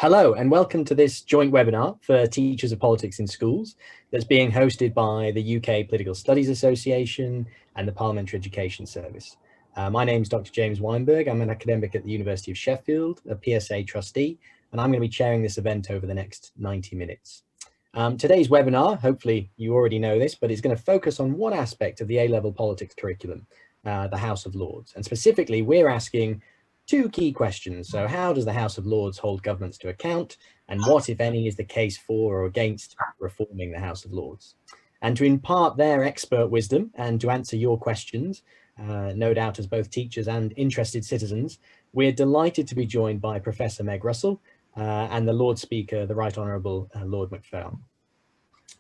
Hello and welcome to this joint webinar for teachers of politics in schools that's being hosted by the UK Political Studies Association and the Parliamentary Education Service. My name is Dr James Weinberg. I'm an academic at the University of Sheffield, a PSA trustee, and I'm going to be chairing this event over the next 90 minutes. Today's webinar, hopefully you already know this, but it's going to focus on one aspect of the A-level politics curriculum, the House of Lords. And specifically, we're asking two key questions. So how does the House of Lords hold governments to account? And what, if any, is the case for or against reforming the House of Lords? And to impart their expert wisdom and to answer your questions, no doubt as both teachers and interested citizens, we're delighted to be joined by Professor Meg Russell and the Lord Speaker, the Right Honourable Lord McFall.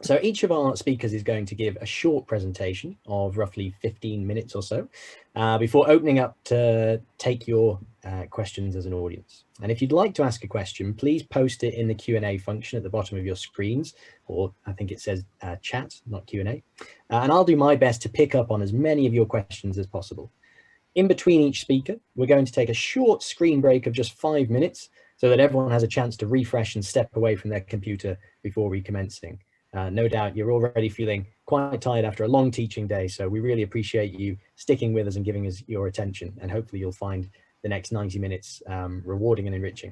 So each of our speakers is going to give a short presentation of roughly 15 minutes or so before opening up to take your questions as an audience. And if you'd like to ask a question, please post it in the Q&A function at the bottom of your screens, or I think it says chat, not Q&A. And I'll do my best to pick up on as many of your questions as possible. In between each speaker, we're going to take a short screen break of just 5 minutes so that everyone has a chance to refresh and step away from their computer before recommencing. No doubt you're already feeling quite tired after a long teaching day, so we really appreciate you sticking with us and giving us your attention, and hopefully you'll find the next 90 minutes rewarding and enriching.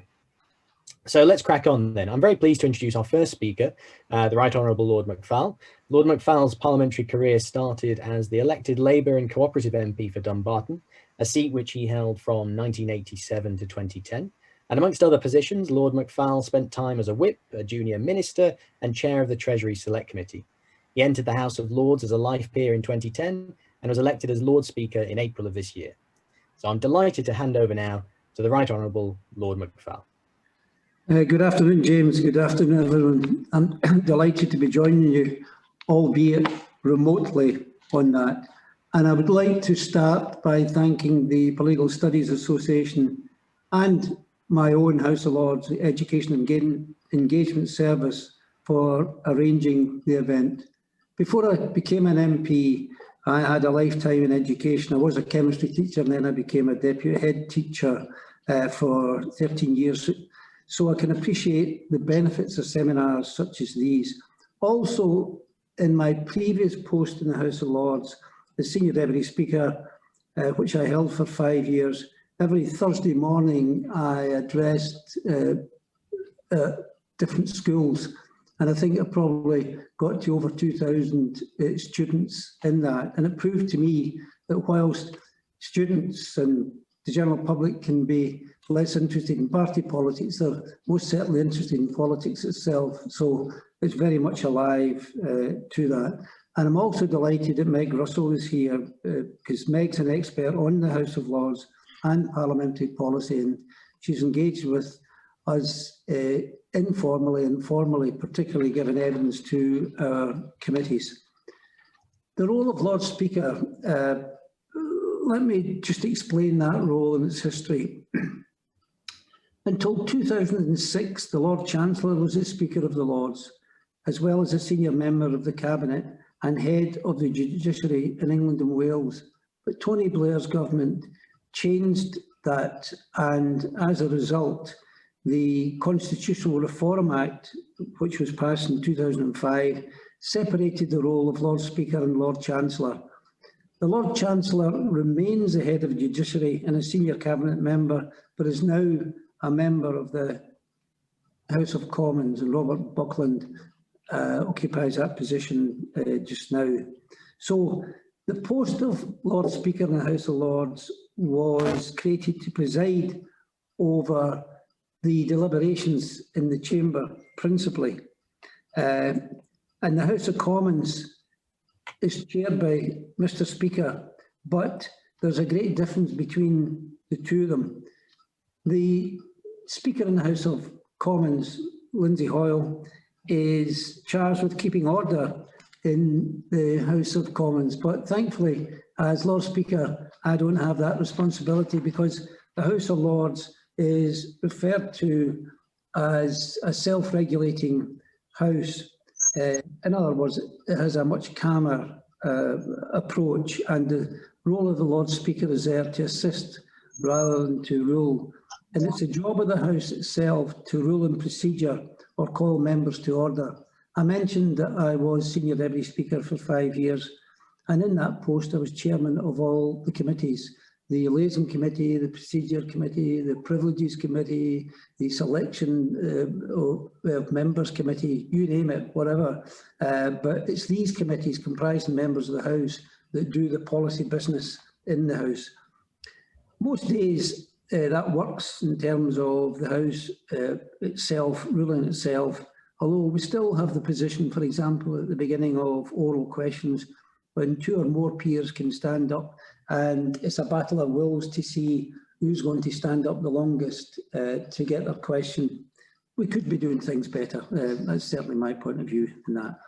So let's crack on then. I'm very pleased to introduce our first speaker, the Right Honourable Lord McFall. Lord McFall's parliamentary career started as the elected Labour and Cooperative MP for Dumbarton, a seat which he held from 1987 to 2010. And amongst other positions, Lord McFall spent time as a whip, a junior minister, and chair of the Treasury Select Committee. He entered the House of Lords as a life peer in 2010 and was elected as Lord Speaker in April of this year. So I'm delighted to hand over now to the Right Honourable Lord McFall. Good afternoon, James. Good afternoon, everyone. I'm delighted to be joining you, albeit remotely, on that. And I would like to start by thanking the Political Studies Association and my own House of Lords Education Engagement Service for arranging the event. Before I became an MP, I had a lifetime in education. I was a chemistry teacher and then I became a deputy head teacher for 13 years. So I can appreciate the benefits of seminars such as these. Also, in my previous post in the House of Lords, the Senior Deputy Speaker, which I held for 5 years, every Thursday morning I addressed different schools, and I think I probably got to over 2,000 students in that. And it proved to me that whilst students and the general public can be less interested in party politics, they're most certainly interested in politics itself. So it's very much alive to that. And I'm also delighted that Meg Russell is here because Meg's an expert on the House of Lords and parliamentary policy, and she's engaged with us informally and formally, particularly giving evidence to our committees. The role of Lord Speaker, let me just explain that role and its history. Until 2006, the Lord Chancellor was the Speaker of the Lords, as well as a senior member of the Cabinet and head of the judiciary in England and Wales. But Tony Blair's government changed that, and as a result, the Constitutional Reform Act, which was passed in 2005, separated the role of Lord Speaker and Lord Chancellor. The Lord Chancellor remains the head of the judiciary and a senior cabinet member, but is now a member of the House of Commons, and Robert Buckland occupies that position just now. So the post of Lord Speaker in the House of Lords was created to preside over the deliberations in the chamber, principally. And the House of Commons is chaired by Mr. Speaker, but there's a great difference between the two of them. The Speaker in the House of Commons, Lindsay Hoyle, is charged with keeping order in the House of Commons, but thankfully, as Lord Speaker, I don't have that responsibility because the House of Lords is referred to as a self-regulating house. In other words, it has a much calmer approach, and the role of the Lord Speaker is there to assist rather than to rule. and it's the job of the House itself to rule in procedure or call members to order. I mentioned that I was Senior Deputy Speaker for 5 years, and in that post I was Chairman of all the committees: the Liaison Committee, the Procedure Committee, the Privileges Committee, the Selection of Members Committee, you name it, whatever. But it's these committees comprising members of the House that do the policy business in the House. Most days that works in terms of the House itself, ruling itself, although we still have the position, for example, at the beginning of oral questions, when 2 or more peers can stand up, and it's a battle of wills to see who's going to stand up the longest to get their question. We could be doing things better. That's certainly my point of view in that.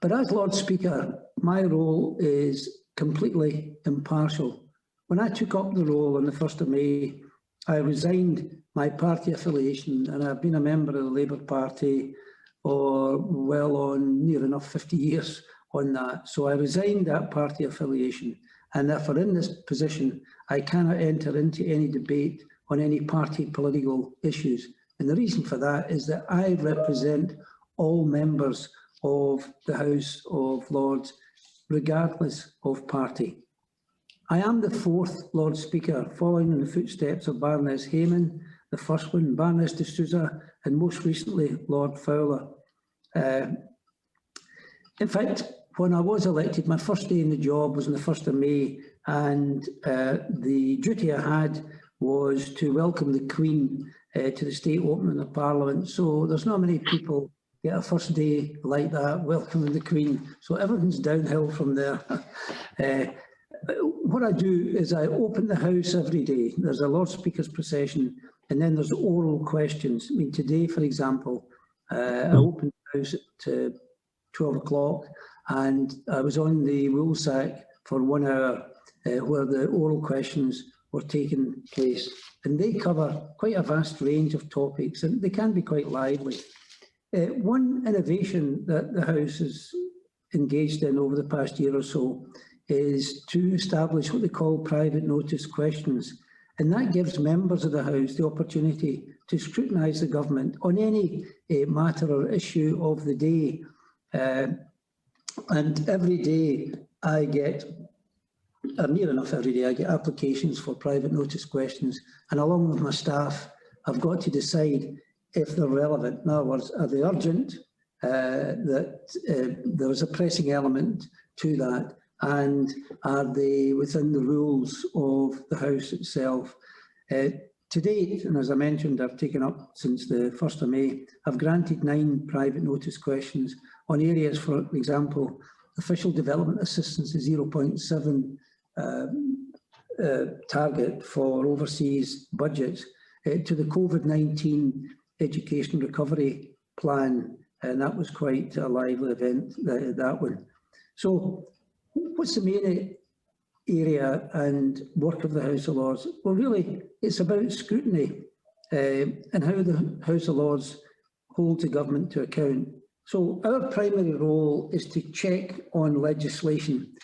But as Lord Speaker, my role is completely impartial. When I took up the role on the 1st of May, I resigned my party affiliation, and I've been a member of the Labour Party for well on near enough 50 years on that. So I resigned that party affiliation, and therefore in this position I cannot enter into any debate on any party political issues. And the reason for that is that I represent all members of the House of Lords, regardless of party. I am the 4th Lord Speaker, following in the footsteps of Baroness Hayman, the first one, Baroness de Souza, and most recently Lord Fowler. In fact, when I was elected, my first day in the job was on the 1st of May, and the duty I had was to welcome the Queen to the state opening of Parliament. So there's not many people get a first day like that, welcoming the Queen. So everything's downhill from there. What I do is I open the House every day. There's a Lord Speaker's procession, and then there's oral questions. I mean, today, for example, I opened the House at 12 o'clock, and I was on the Woolsack for 1 hour where the oral questions were taking place. And they cover quite a vast range of topics, and they can be quite lively. One innovation that the House has engaged in over the past year or so is to establish what they call private notice questions. And that gives members of the House the opportunity to scrutinise the government on any matter or issue of the day. And every day I get, or near enough every day, I get applications for private notice questions. And along with my staff, I've got to decide if they're relevant. In other words, are they urgent, that there is a pressing element to that, and are they within the rules of the House itself? To date, and as I mentioned, I've taken up since the 1st of May, I've granted 9 private notice questions on areas, for example, official development assistance, a 0.7 target for overseas budgets, to the COVID-19 education recovery plan, and that was quite a lively event, that one. So what's the main area and work of the House of Lords? Well, really, it's about scrutiny and how the House of Lords hold the government to account. So our primary role is to check on legislation.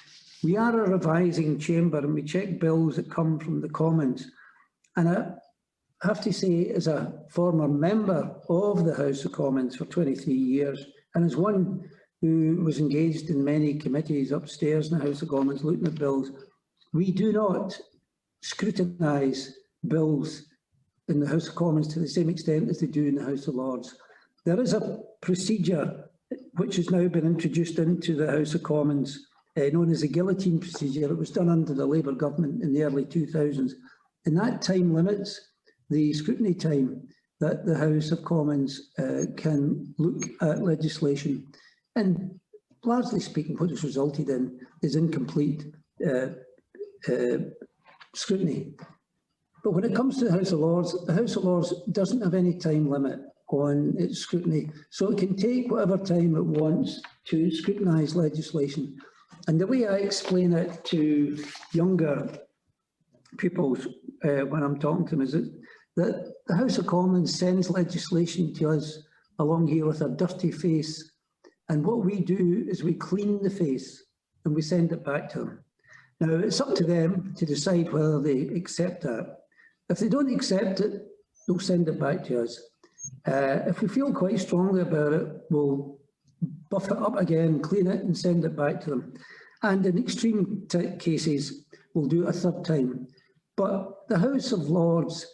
We are a revising chamber, and we check bills that come from the Commons. And I have to say, as a former member of the House of Commons for 23 years, and as one who was engaged in many committees upstairs in the House of Commons looking at bills, we do not scrutinise bills in the House of Commons to the same extent as they do in the House of Lords. There is a procedure which has now been introduced into the House of Commons, known as the guillotine procedure. It was done under the Labour government in the early 2000s. And that time limits the scrutiny time that the House of Commons can look at legislation. And largely speaking, what it's resulted in is incomplete scrutiny. But when it comes to the House of Lords, the House of Lords doesn't have any time limit on its scrutiny. So it can take whatever time it wants to scrutinise legislation. And the way I explain it to younger pupils when I'm talking to them is that the House of Commons sends legislation to us along here with a dirty face. And what we do is we clean the face and we send it back to them. Now, it's up to them to decide whether they accept that. If they don't accept it, they'll send it back to us. If we feel quite strongly about it, we'll buff it up again, clean it and send it back to them. And in extreme cases, we'll do it a third time. But the House of Lords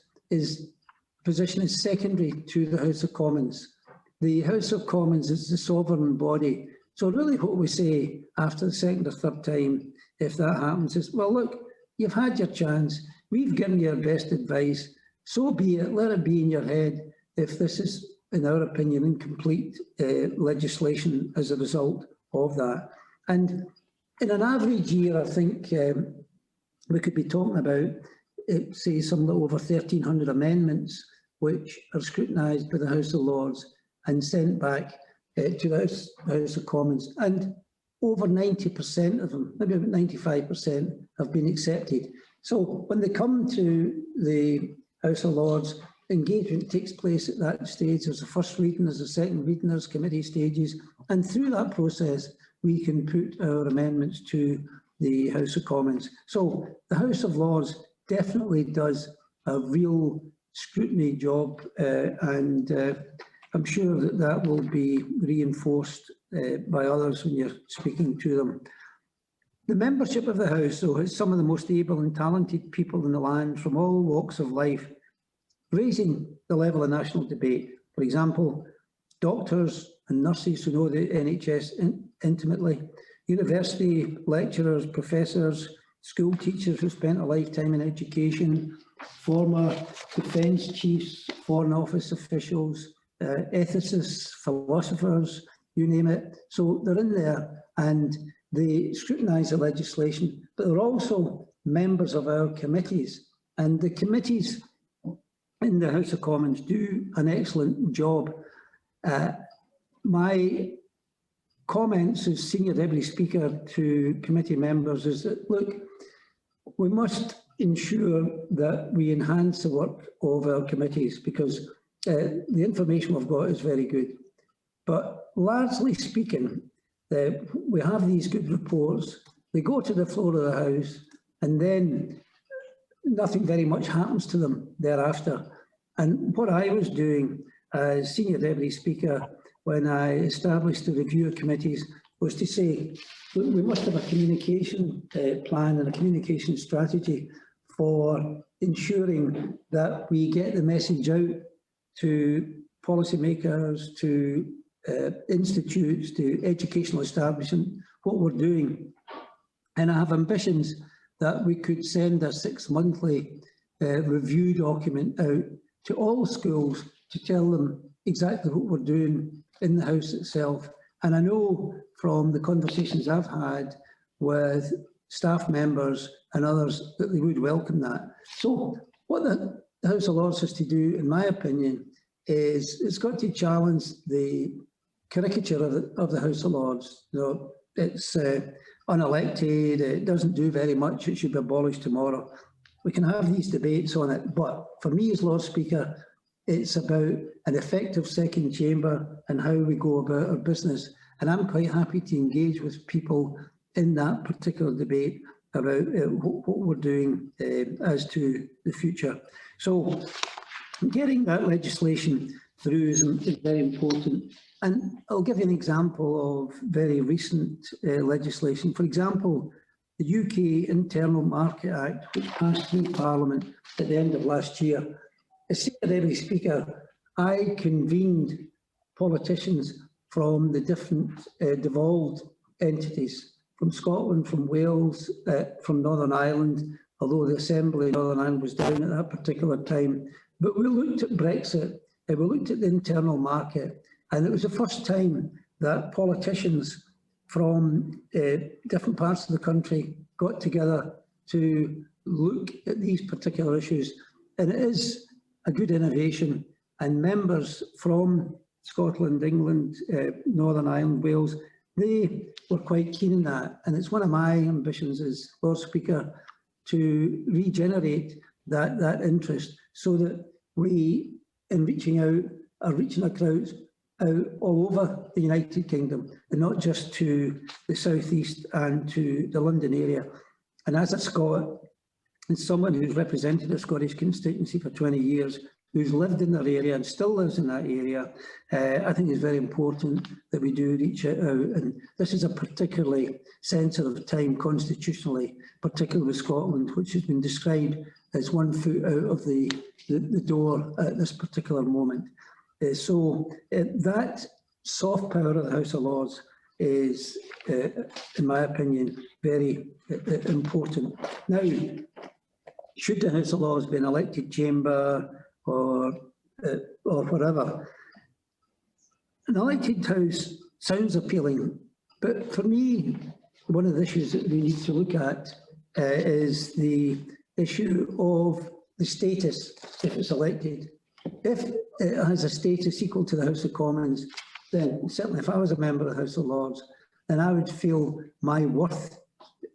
position is secondary to the House of Commons. The House of Commons is the sovereign body. So really what we say after the second or third time, if that happens, is, well, look, you've had your chance. We've given you our best advice. So be it. Let it be in your head if this is, in our opinion, incomplete legislation as a result of that. And in an average year, I think we could be talking about, say, some little over 1,300 amendments which are scrutinised by the House of Lords and sent back to the House of Commons. And over 90% of them, maybe about 95%, have been accepted. So when they come to the House of Lords, engagement takes place at that stage. There's a first reading, there's a second reading, there's committee stages. And through that process, we can put our amendments to the House of Commons. So the House of Lords definitely does a real scrutiny job, and I'm sure that that will be reinforced by others when you're speaking to them. The membership of the House, though, is some of the most able and talented people in the land from all walks of life, raising the level of national debate. For example, doctors and nurses who know the NHS intimately, university lecturers, professors, school teachers who spent a lifetime in education, former defence chiefs, Foreign Office officials, ethicists, philosophers, you name it. So they're in there and they scrutinise the legislation, but they're also members of our committees. And the committees in the House of Commons do an excellent job. My comments as Senior Deputy Speaker to committee members is that, look, we must ensure that we enhance the work of our committees, because the information we've got is very good. But largely speaking, we have these good reports, they go to the floor of the House, and then nothing very much happens to them thereafter. And what I was doing as Senior Deputy Speaker when I established the review of committees was to say, look, we must have a communication plan and a communication strategy for ensuring that we get the message out to policymakers, to institutes, to educational establishment, what we're doing. And I have ambitions that we could send a 6-monthly review document out to all schools to tell them exactly what we're doing in the House itself. And I know from the conversations I've had with staff members and others that they would welcome that. So what the House of Lords has to do, in my opinion, is it's got to challenge the caricature of the House of Lords. You know, it's unelected, it doesn't do very much, it should be abolished tomorrow. We can have these debates on it, but for me as Lord Speaker, it's about an effective second chamber and how we go about our business. And I'm quite happy to engage with people in that particular debate about what we're doing as to the future. So getting that legislation through is very important. And I'll give you an example of very recent legislation. For example, the UK Internal Market Act, which passed through Parliament at the end of last year. As Senior Deputy Speaker, I convened politicians from the different devolved entities, from Scotland, from Wales, from Northern Ireland, although the Assembly in Northern Ireland was down at that particular time. But we looked at Brexit, and we looked at the internal market, and it was the first time that politicians from different parts of the country got together to look at these particular issues. And it is a good innovation, and members from Scotland, England, Northern Ireland, Wales, they were quite keen on that. And it's one of my ambitions as Lord Speaker to regenerate that interest so that we, in reaching out, are reaching our crowds out all over the United Kingdom and not just to the South East and to the London area. And as a Scot and someone who's represented a Scottish constituency for 20 years, who's lived in their area and still lives in that area, I think it's very important that we do reach out. And this is a particularly sensitive time constitutionally, particularly with Scotland, which has been described as one foot out of the door at this particular moment. So that soft power of the House of Lords is, in my opinion, very important. Now, should the House of Lords be an elected chamber or whatever, an elected House sounds appealing, but for me, one of the issues that we need to look at is the issue of the status if it's elected. If it has a status equal to the House of Commons, then certainly if I was a member of the House of Lords, then I would feel my worth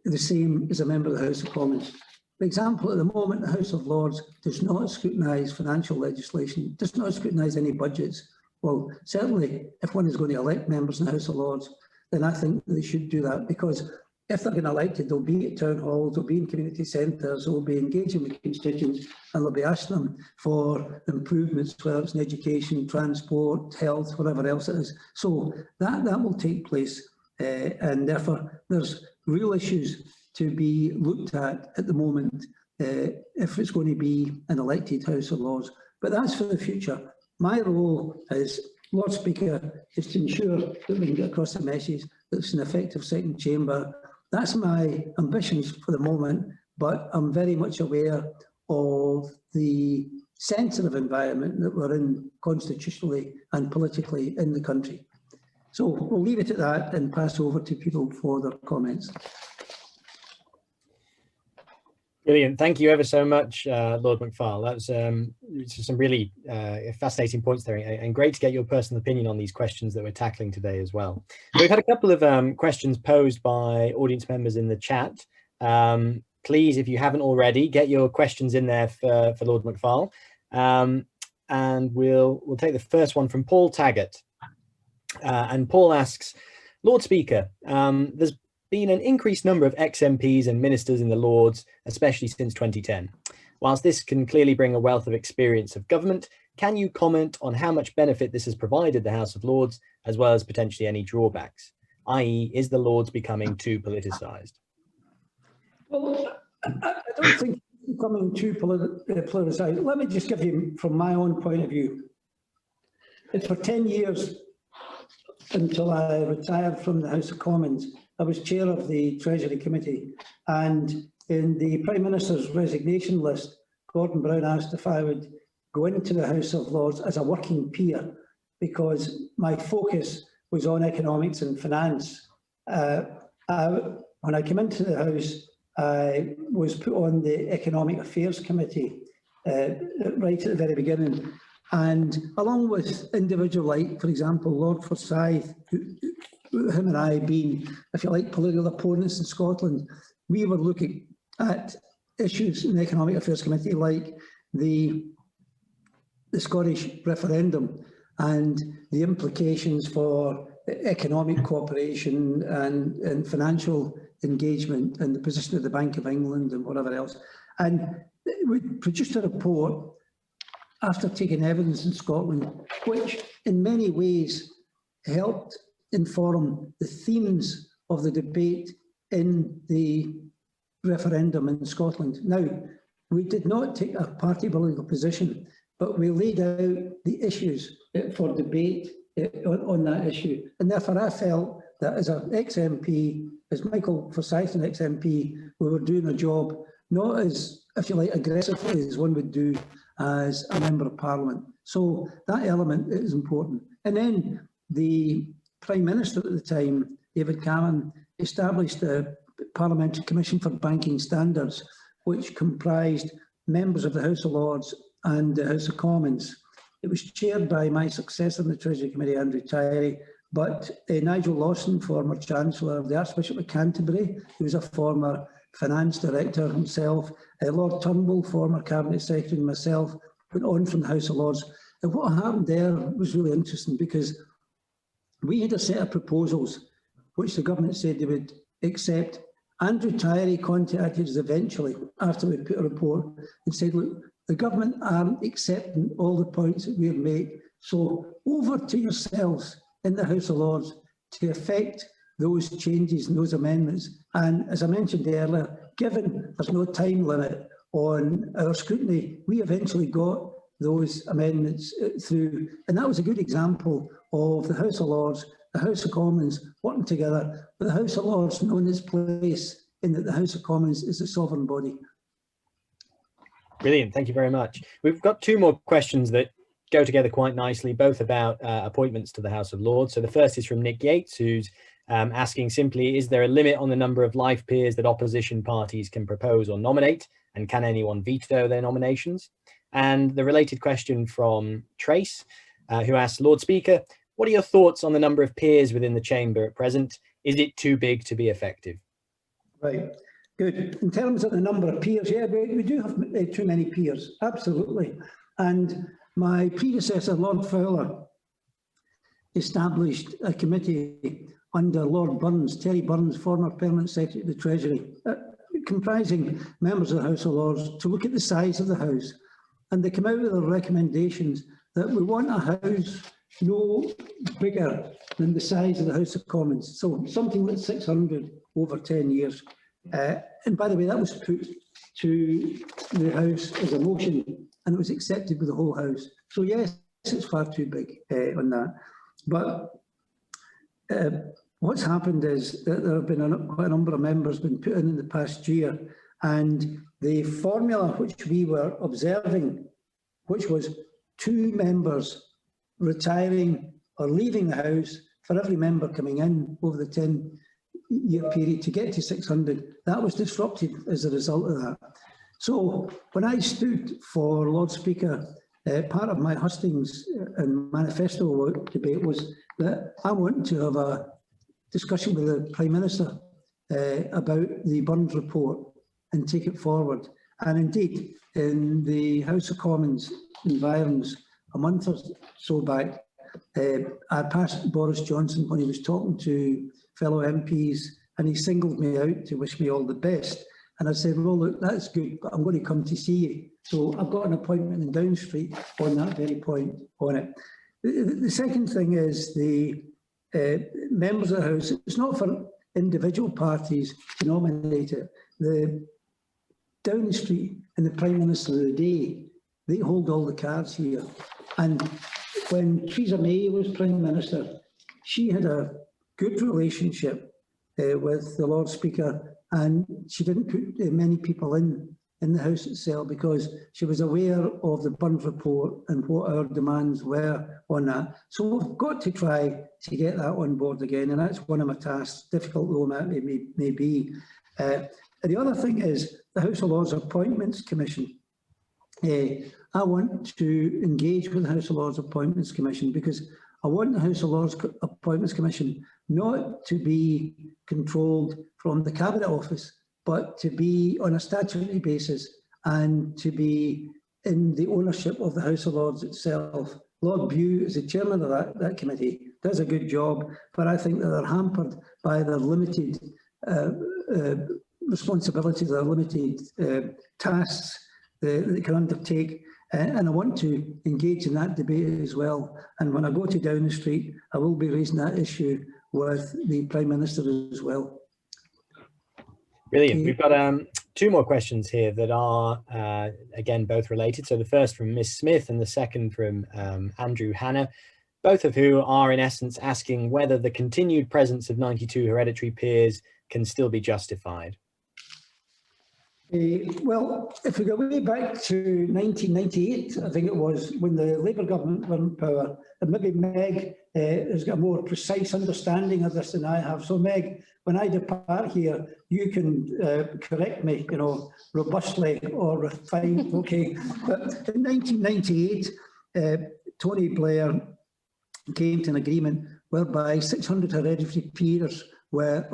the same as a member of the House of Commons. For example, at the moment, the House of Lords does not scrutinise financial legislation, does not scrutinise any budgets. Well, certainly, if one is going to elect members in the House of Lords, then I think they should do that, because if they're getting elected, they'll be at town halls, they'll be in community centres, they'll be engaging with constituents, and they'll be asking them for improvements, whether it's in education, transport, health, whatever else it is. So that will take place, and therefore there's real issues to be looked at the moment if it's going to be an elected House of Lords. But that's for the future. My role as Lord Speaker is to ensure that we can get across the message that it's an effective second chamber. That's my ambitions for the moment, but I'm very much aware of the sensitive environment that we're in constitutionally and politically in the country. So we'll leave it at that and pass over to people for their comments. Brilliant. Thank you ever so much, Lord McFall. That was some really fascinating points there, and great to get your personal opinion on these questions that we're tackling today as well. We've had a couple of questions posed by audience members in the chat. Please, if you haven't already, get your questions in there for Lord McFall. And we'll take the first one from Paul Taggart. And Paul asks, Lord Speaker, there's been an increased number of ex-MPs and ministers in the Lords, especially since 2010. Whilst this can clearly bring a wealth of experience of government, can you comment on how much benefit this has provided the House of Lords, as well as potentially any drawbacks? i.e., is the Lords becoming too politicised? Well, I don't think it's becoming too politicised. Let me just give you from my own point of view. For 10 years, until I retired from the House of Commons, I was chair of the Treasury Committee, and in the Prime Minister's resignation list, Gordon Brown asked if I would go into the House of Lords as a working peer, because my focus was on economics and finance. When I came into the House, I was put on the Economic Affairs Committee right at the very beginning. And along with individuals like, for example, Lord Forsyth, him and I being, if you like, political opponents in Scotland, we were looking at issues in the Economic Affairs Committee like the Scottish referendum and the implications for economic cooperation and financial engagement and the position of the Bank of England and whatever else. And we produced a report after taking evidence in Scotland, which in many ways helped inform the themes of the debate in the referendum in Scotland. Now, we did not take a party political position, but we laid out the issues for debate on that issue. And therefore I felt that as an ex-MP, as Michael Forsyth, an ex-MP, we were doing a job not as, if you like, aggressively as one would do as a Member of Parliament. So that element is important. And then the Prime Minister at the time, David Cameron, established a Parliamentary Commission for Banking Standards, which comprised members of the House of Lords and the House of Commons. It was chaired by my successor in the Treasury Committee, Andrew Tyree, but Nigel Lawson, former Chancellor of the Archbishop of Canterbury, who was a former Finance Director himself, Lord Turnbull, former Cabinet Secretary, and myself went on from the House of Lords. And what happened there was really interesting, because we had a set of proposals which the government said they would accept. Andrew Tyree contacted us eventually after we put a report and said, look, the government aren't accepting all the points that we've made. So over to yourselves in the House of Lords to effect those changes and those amendments. And as I mentioned earlier, given there's no time limit on our scrutiny, we eventually got those amendments through. And that was a good example of the House of Lords, the House of Commons working together, but the House of Lords knowing its place in that the House of Commons is a sovereign body. Brilliant, thank you very much. We've got two more questions that go together quite nicely, both about appointments to the House of Lords. So the first is from Nick Yates, who's asking simply, is there a limit on the number of life peers that opposition parties can propose or nominate? And can anyone veto their nominations? And the related question from Trace, who asks, Lord Speaker, what are your thoughts on the number of peers within the chamber at present? Is it too big to be effective? Right, good. In terms of the number of peers, yeah, we do have too many peers, absolutely. And my predecessor, Lord Fowler, established a committee under Lord Burns, Terry Burns, former Permanent Secretary of the Treasury, comprising members of the House of Lords, to look at the size of the House. And they came out with their recommendations that we want a House no bigger than the size of the House of Commons. So something like 600 over 10 years. And by the way, that was put to the House as a motion and it was accepted with the whole House. So yes, it's far too big on that. But what's happened is that there have been quite a number of members been put in the past year, and the formula which we were observing, which was 2 members retiring or leaving the House for every member coming in over the 10-year period to get to 600, that was disrupted as a result of that. So when I stood for Lord Speaker, part of my hustings and manifesto debate was that I wanted to have a discussion with the Prime Minister about the Burns report and take it forward. And indeed, in the House of Commons environs a month or so back, I passed Boris Johnson when he was talking to fellow MPs, and he singled me out to wish me all the best. And I said, well, look, that's good, but I'm going to come to see you. So I've got an appointment in Down Street on that very point on it. The second thing is the members of the House. It's not for individual parties to nominate it. The Downing Street and the Prime Minister of the day, they hold all the cards here. And when Theresa May was Prime Minister, she had a good relationship with the Lord Speaker, and she didn't put many people in the House itself because she was aware of the Burns report and what our demands were on that. So we've got to try to get that on board again, and that's one of my tasks, difficult though that may be. The other thing is the House of Lords Appointments Commission. I want to engage with the House of Lords Appointments Commission because I want the House of Lords Appointments Commission not to be controlled from the Cabinet Office, but to be on a statutory basis and to be in the ownership of the House of Lords itself. Lord Bew is the chairman of that committee, does a good job, but I think that they're hampered by their limited responsibilities, their limited tasks that they can undertake. And I want to engage in that debate as well. And when I go to Downing Street, I will be raising that issue with the Prime Minister as well. Brilliant. We've got 2 more questions here that are, again, both related. So the first from Ms. Smith and the second from Andrew Hanna, both of who are in essence asking whether the continued presence of 92 hereditary peers can still be justified. Well, if we go way back to 1998, I think it was, when the Labour government were in power, and maybe Meg has got a more precise understanding of this than I have. So Meg, when I depart here, you can correct me, you know, robustly or refined, okay. But in 1998, Tony Blair came to an agreement whereby 600 hereditary peers were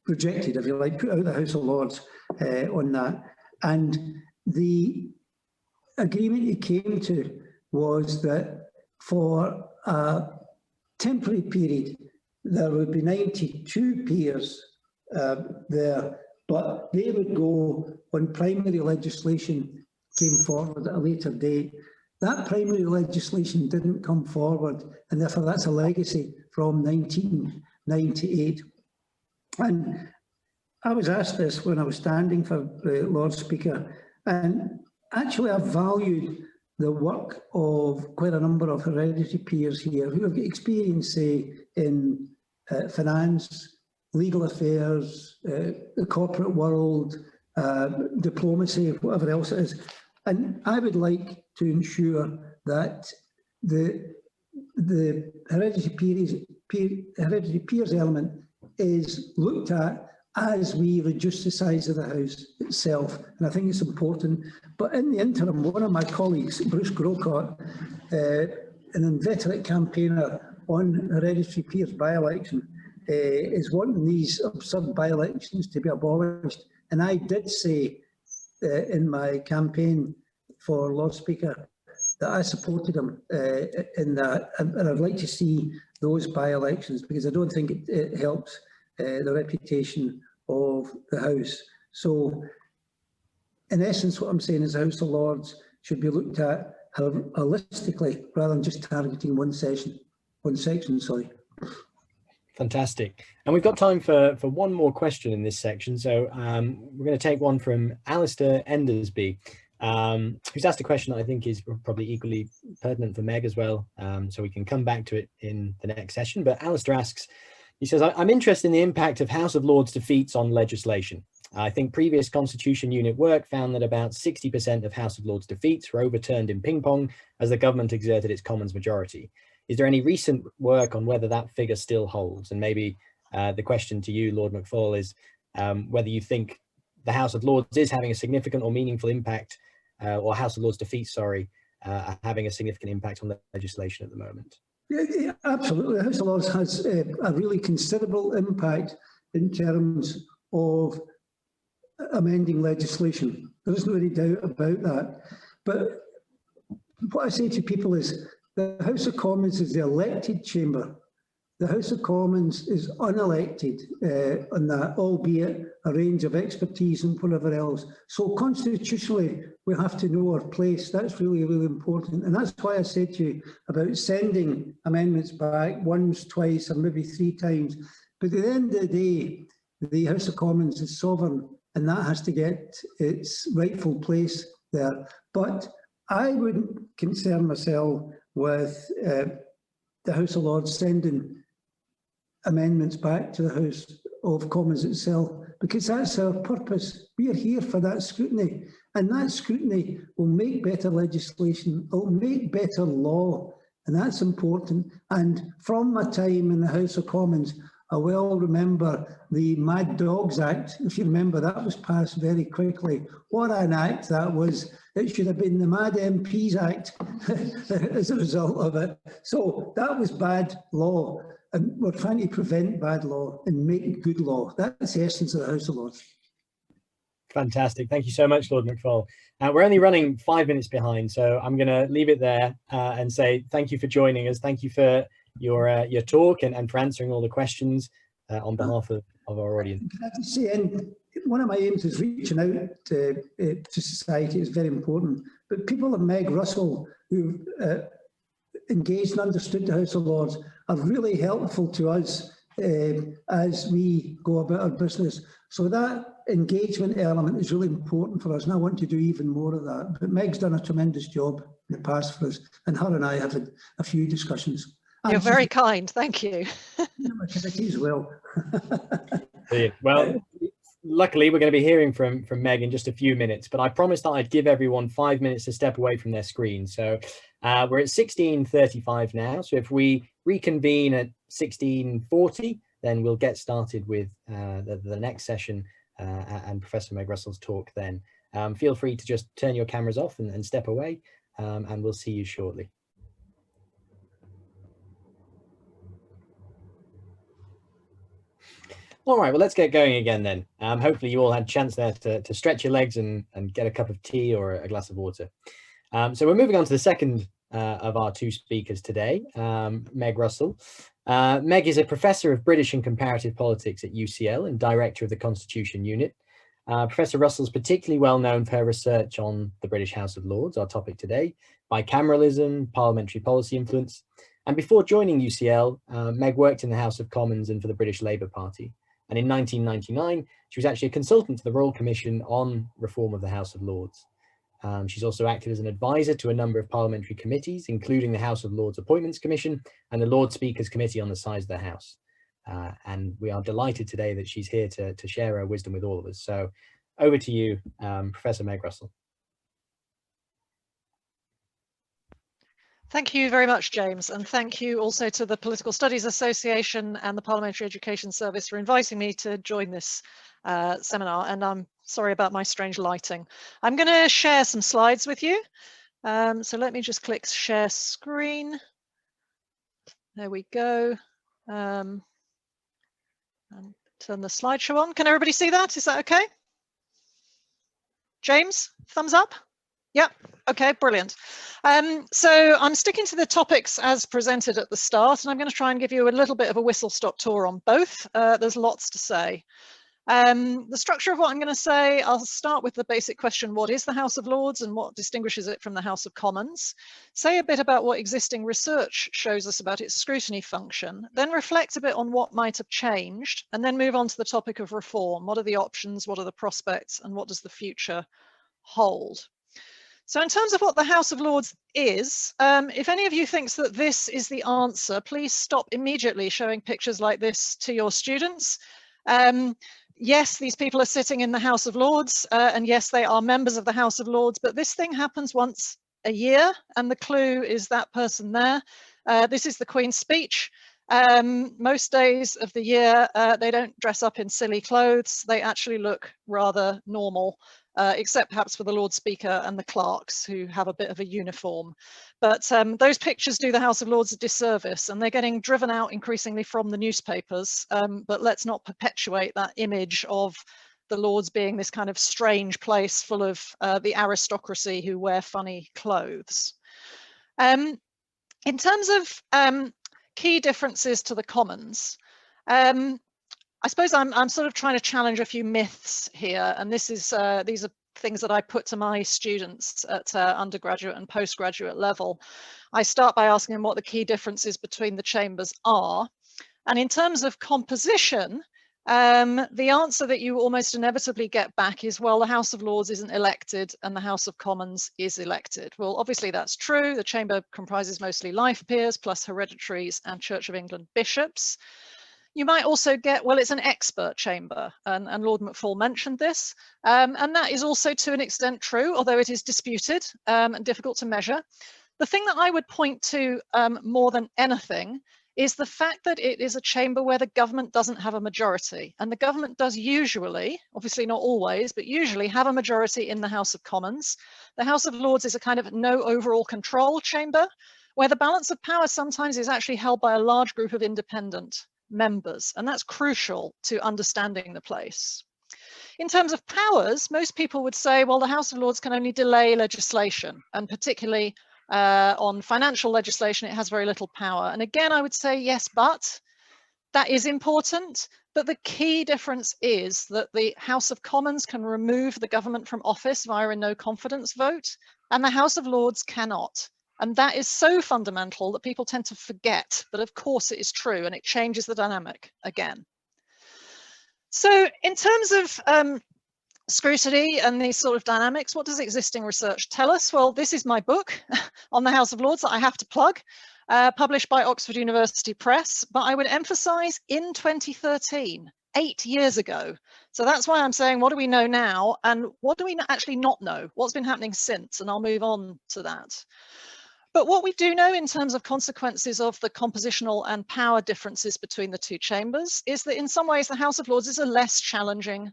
rejected, if you like, put out of the House of Lords on that. And the agreement he came to was that for a temporary period, there would be 92 peers there but they would go when primary legislation came forward at a later date. That primary legislation didn't come forward, and therefore that's a legacy from 1998. And I was asked this when I was standing for Lord Speaker, and actually I've valued the work of quite a number of hereditary peers here who have experience, say, in finance, legal affairs, the corporate world, diplomacy, whatever else it is. And I would like to ensure that the hereditary peers element is looked at as we reduce the size of the House itself. And I think it's important. But in the interim, one of my colleagues, Bruce Grocott, an inveterate campaigner on hereditary peers by-election, is wanting these absurd by-elections to be abolished. And I did say in my campaign for Lord Speaker that I supported him in that. And I'd like to see those by-elections, because I don't think it helps the reputation of the House. So, in essence, what I'm saying is the House of Lords should be looked at holistically rather than just targeting one section. Fantastic. And we've got time for one more question in this section. So we're going to take one from Alistair Endersby, who's asked a question that I think is probably equally pertinent for Meg as well. So we can come back to it in the next session. But Alistair asks, he says, I'm interested in the impact of House of Lords defeats on legislation. I think previous Constitution Unit work found that about 60% of House of Lords defeats were overturned in ping pong as the government exerted its Commons majority. Is there any recent work on whether that figure still holds? And maybe the question to you, Lord McFall, is whether you think the House of Lords is having a significant or meaningful impact, or House of Lords defeats, sorry, having a significant impact on the legislation at the moment. Yeah, absolutely. The House of Lords has a really considerable impact in terms of amending legislation. There isn't any doubt about that. But what I say to people is the House of Commons is the elected chamber. The House of Commons is unelected on that, albeit a range of expertise and whatever else. So constitutionally, we have to know our place. That's really, really important. And that's why I said to you about sending amendments back once, twice, or maybe 3 times. But at the end of the day, the House of Commons is sovereign, and that has to get its rightful place there. But I wouldn't concern myself with the House of Lords sending amendments back to the House of Commons itself, because that's our purpose. We are here for that scrutiny, and that scrutiny will make better legislation, it will make better law, and that's important. And from my time in the House of Commons, I well remember the Mad Dogs Act. If you remember, that was passed very quickly. What an act that was. It should have been the Mad MPs Act as a result of it. So that was bad law. And we're trying to prevent bad law and make good law. That's the essence of the House of Lords. Fantastic. Thank you so much, Lord McFall. We're only running 5 minutes behind, so I'm going to leave it there and say thank you for joining us. Thank you for your talk and for answering all the questions on behalf of our audience. Can I just say, and one of my aims is reaching out to society is very important. But people like Meg Russell, who engaged and understood the House of Lords, are really helpful to us as we go about our business. So that engagement element is really important for us, and I want to do even more of that. But Meg's done a tremendous job in the past for us, and her and I have had a few discussions. You're very kind, thank you. My committee as well. Well, luckily we're going to be hearing from Meg in just a few minutes, but I promised that I'd give everyone 5 minutes to step away from their screen. So we're at 16:35 now. So if we reconvene at 16:40, then we'll get started with the next session and Professor Meg Russell's talk then. Feel free to just turn your cameras off and step away, and we'll see you shortly. All right, well, let's get going again then. Hopefully you all had a chance there to stretch your legs and get a cup of tea or a glass of water. So we're moving on to the second of our 2 speakers today, Meg Russell. Meg is a professor of British and Comparative Politics at UCL and director of the Constitution Unit. Professor Russell is particularly well known for her research on the British House of Lords, our topic today, bicameralism, parliamentary policy influence. And before joining UCL, Meg worked in the House of Commons and for the British Labour Party. And in 1999, she was actually a consultant to the Royal Commission on reform of the House of Lords. She's also acted as an advisor to a number of parliamentary committees, including the House of Lords Appointments Commission and the Lord Speaker's Committee on the Size of the House. And we are delighted today that she's here to share her wisdom with all of us. So over to you, Professor Meg Russell. Thank you very much, James, and thank you also to the Political Studies Association and the Parliamentary Education Service for inviting me to join this seminar, and I'm sorry about my strange lighting. I'm going to share some slides with you, so let me just click share screen. There we go, and turn the slideshow on. Can everybody see that? Is that okay? James, thumbs up? Yep. Okay, brilliant. So I'm sticking to the topics as presented at the start, and I'm going to try and give you a little bit of a whistle-stop tour on both. There's lots to say. The structure of what I'm going to say, I'll start with the basic question, what is the House of Lords and what distinguishes it from the House of Commons? Say a bit about what existing research shows us about its scrutiny function, then reflect a bit on what might have changed, and then move on to the topic of reform. What are the options, what are the prospects, and what does the future hold? So in terms of what the House of Lords is, if any of you thinks that this is the answer, please stop immediately showing pictures like this to your students. Yes, these people are sitting in the House of Lords, and yes, they are members of the House of Lords, but this thing happens once a year, and the clue is that person there. This is the Queen's speech. Most days of the year, they don't dress up in silly clothes. They actually look rather normal. Except perhaps for the Lord Speaker and the clerks who have a bit of a uniform. But those pictures do the House of Lords a disservice, and they're getting driven out increasingly from the newspapers. But let's not perpetuate that image of the Lords being this kind of strange place full of the aristocracy who wear funny clothes. In terms of key differences to the Commons, I suppose I'm sort of trying to challenge a few myths here, and these are things that I put to my students at undergraduate and postgraduate level. I start by asking them what the key differences between the chambers are, and in terms of composition, the answer that you almost inevitably get back is, well, the House of Lords isn't elected and the House of Commons is elected. Well, obviously that's true. The chamber comprises mostly life peers plus hereditaries and Church of England bishops. You might also get, well, it's an expert chamber, and Lord McFall mentioned this, and that is also to an extent true, although it is disputed and difficult to measure. The thing that I would point to more than anything is the fact that it is a chamber where the government doesn't have a majority, and the government does usually, obviously not always, but usually have a majority in the House of Commons. The House of Lords is a kind of no overall control chamber, where the balance of power sometimes is actually held by a large group of independent members, and that's crucial to understanding the place. In terms of powers, most people would say, well, the House of Lords can only delay legislation, and particularly on financial legislation, it has very little power. And again, I would say yes, but that is important. But the key difference is that the House of Commons can remove the government from office via a no confidence vote, and the House of Lords cannot. And that is so fundamental that people tend to forget, but of course it is true, and it changes the dynamic again. So in terms of scrutiny and these sort of dynamics, what does existing research tell us? Well, this is my book on the House of Lords that I have to plug, published by Oxford University Press, but I would emphasize in 2013, 8 years ago. So that's why I'm saying, what do we know now? And what do we actually not know? What's been happening since? And I'll move on to that. But what we do know in terms of consequences of the compositional and power differences between the two chambers is that in some ways the House of Lords is a less challenging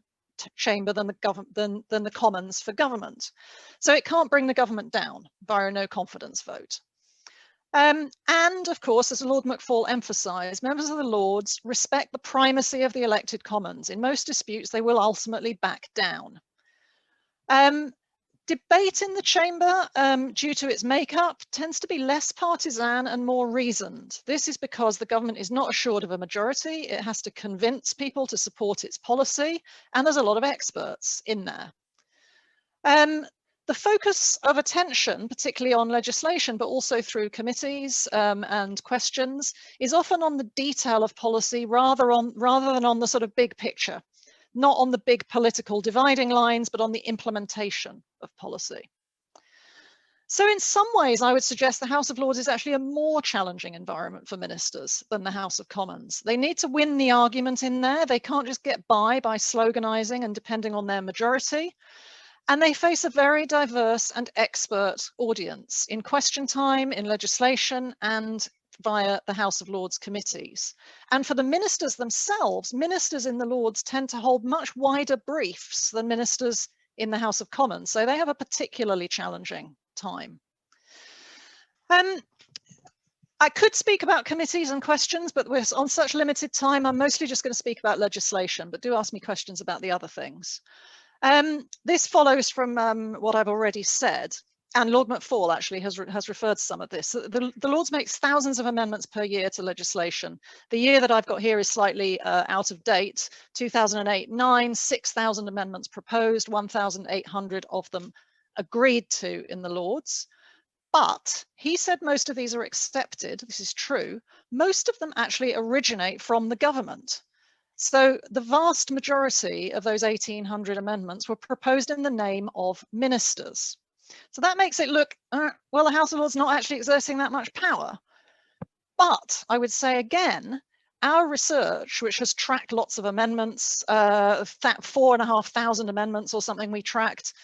chamber than the Commons for government. So it can't bring the government down via a no confidence vote. And of course, as Lord McFall emphasised, members of the Lords respect the primacy of the elected Commons. In most disputes, they will ultimately back down. Debate in the chamber, due to its makeup, tends to be less partisan and more reasoned. This is because the government is not assured of a majority. It has to convince people to support its policy, and there's a lot of experts in there. The focus of attention, particularly on legislation, but also through committees and questions, is often on the detail of policy rather than on the sort of big picture. Not on the big political dividing lines, but on the implementation of policy. So in some ways, I would suggest the House of Lords is actually a more challenging environment for ministers than the House of Commons. They need to win the argument in there. They can't just get by sloganizing and depending on their majority. And they face a very diverse and expert audience in question time, in legislation, and via the House of Lords committees. And for the ministers themselves, ministers in the Lords tend to hold much wider briefs than ministers in the House of Commons. So they have a particularly challenging time. I could speak about committees and questions, but we're on such limited time, I'm mostly just going to speak about legislation, but do ask me questions about the other things. This follows from what I've already said. And Lord McFall actually has referred to some of this. The Lords makes thousands of amendments per year to legislation. The year that I've got here is slightly out of date. 2008-9, 6,000 amendments proposed, 1,800 of them agreed to in the Lords. But he said most of these are accepted. This is true. Most of them actually originate from the government. So the vast majority of those 1,800 amendments were proposed in the name of ministers. So that makes it look, well, the House of Lords not actually exerting that much power. But I would say again, our research, which has tracked lots of amendments, 4,500 amendments or something we tracked,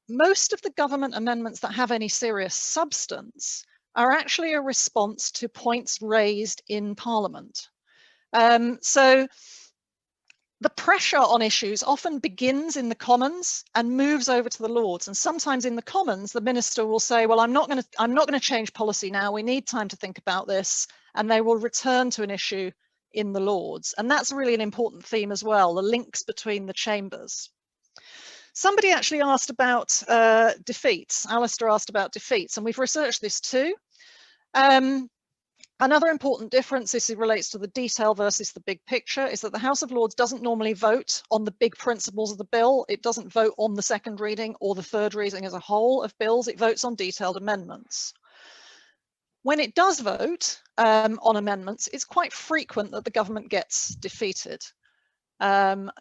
most of the government amendments that have any serious substance are actually a response to points raised in Parliament. So the pressure on issues often begins in the Commons and moves over to the Lords. And sometimes in the Commons, the minister will say, well, I'm not going to change policy now. We need time to think about this. And they will return to an issue in the Lords. And that's really an important theme as well, the links between the chambers. Somebody actually asked about defeats. Alistair asked about defeats, and we've researched this too. Another important difference, this relates to the detail versus the big picture, is that the House of Lords doesn't normally vote on the big principles of the bill. It doesn't vote on the second reading or the third reading as a whole of bills. It votes on detailed amendments. When it does vote on amendments, it's quite frequent that the government gets defeated.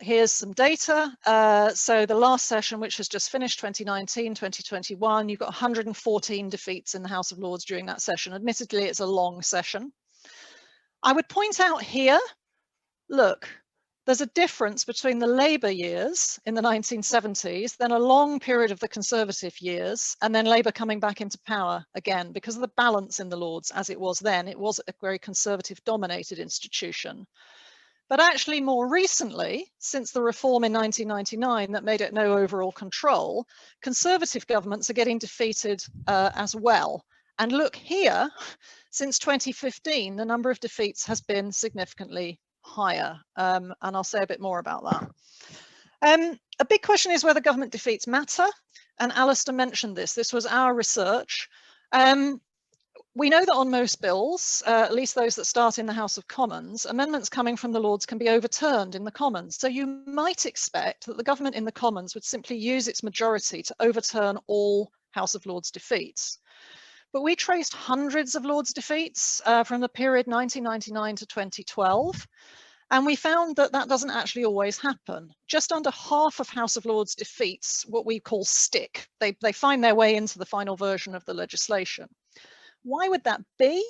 Here's some data. So the last session, which has just finished, 2019-2021, you've got 114 defeats in the House of Lords during that session. Admittedly, it's a long session. I would point out here, look, there's a difference between the Labour years in the 1970s, then a long period of the Conservative years, and then Labour coming back into power again, because of the balance in the Lords as it was then. It was a very Conservative dominated institution. But actually more recently, since the reform in 1999 that made it no overall control, Conservative governments are getting defeated as well. And look here, since 2015, the number of defeats has been significantly higher. And I'll say a bit more about that. A big question is whether government defeats matter. And Alistair mentioned this. This was our research. We know that on most bills, at least those that start in the House of Commons, amendments coming from the Lords can be overturned in the Commons. So you might expect that the government in the Commons would simply use its majority to overturn all House of Lords defeats. But we traced hundreds of Lords defeats from the period 1999 to 2012. And we found that that doesn't actually always happen. Just under half of House of Lords defeats, what we call stick. They find their way into the final version of the legislation. Why would that be?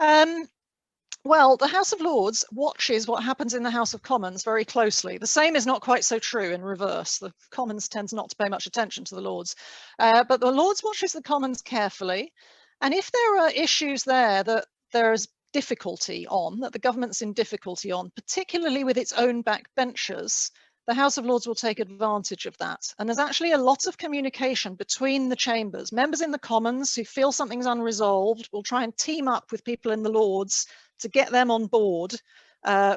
Well, the House of Lords watches what happens in the House of Commons very closely. The same is not quite so true in reverse. The Commons tends not to pay much attention to the Lords, but the Lords watches the Commons carefully. And if there are issues there that there is difficulty on, that the government's in difficulty on, particularly with its own backbenchers, the House of Lords will take advantage of that. And there's actually a lot of communication between the chambers. Members in the Commons who feel something's unresolved will try and team up with people in the Lords to get them on board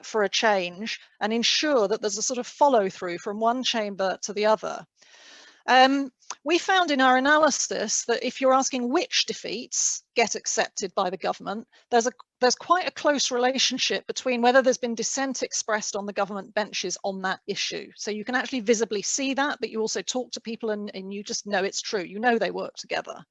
for a change and ensure that there's a sort of follow through from one chamber to the other. We found in our analysis that if you're asking which defeats get accepted by the government, there's quite a close relationship between whether there's been dissent expressed on the government benches on that issue. So you can actually visibly see that, but you also talk to people and you just know it's true. You know they work together.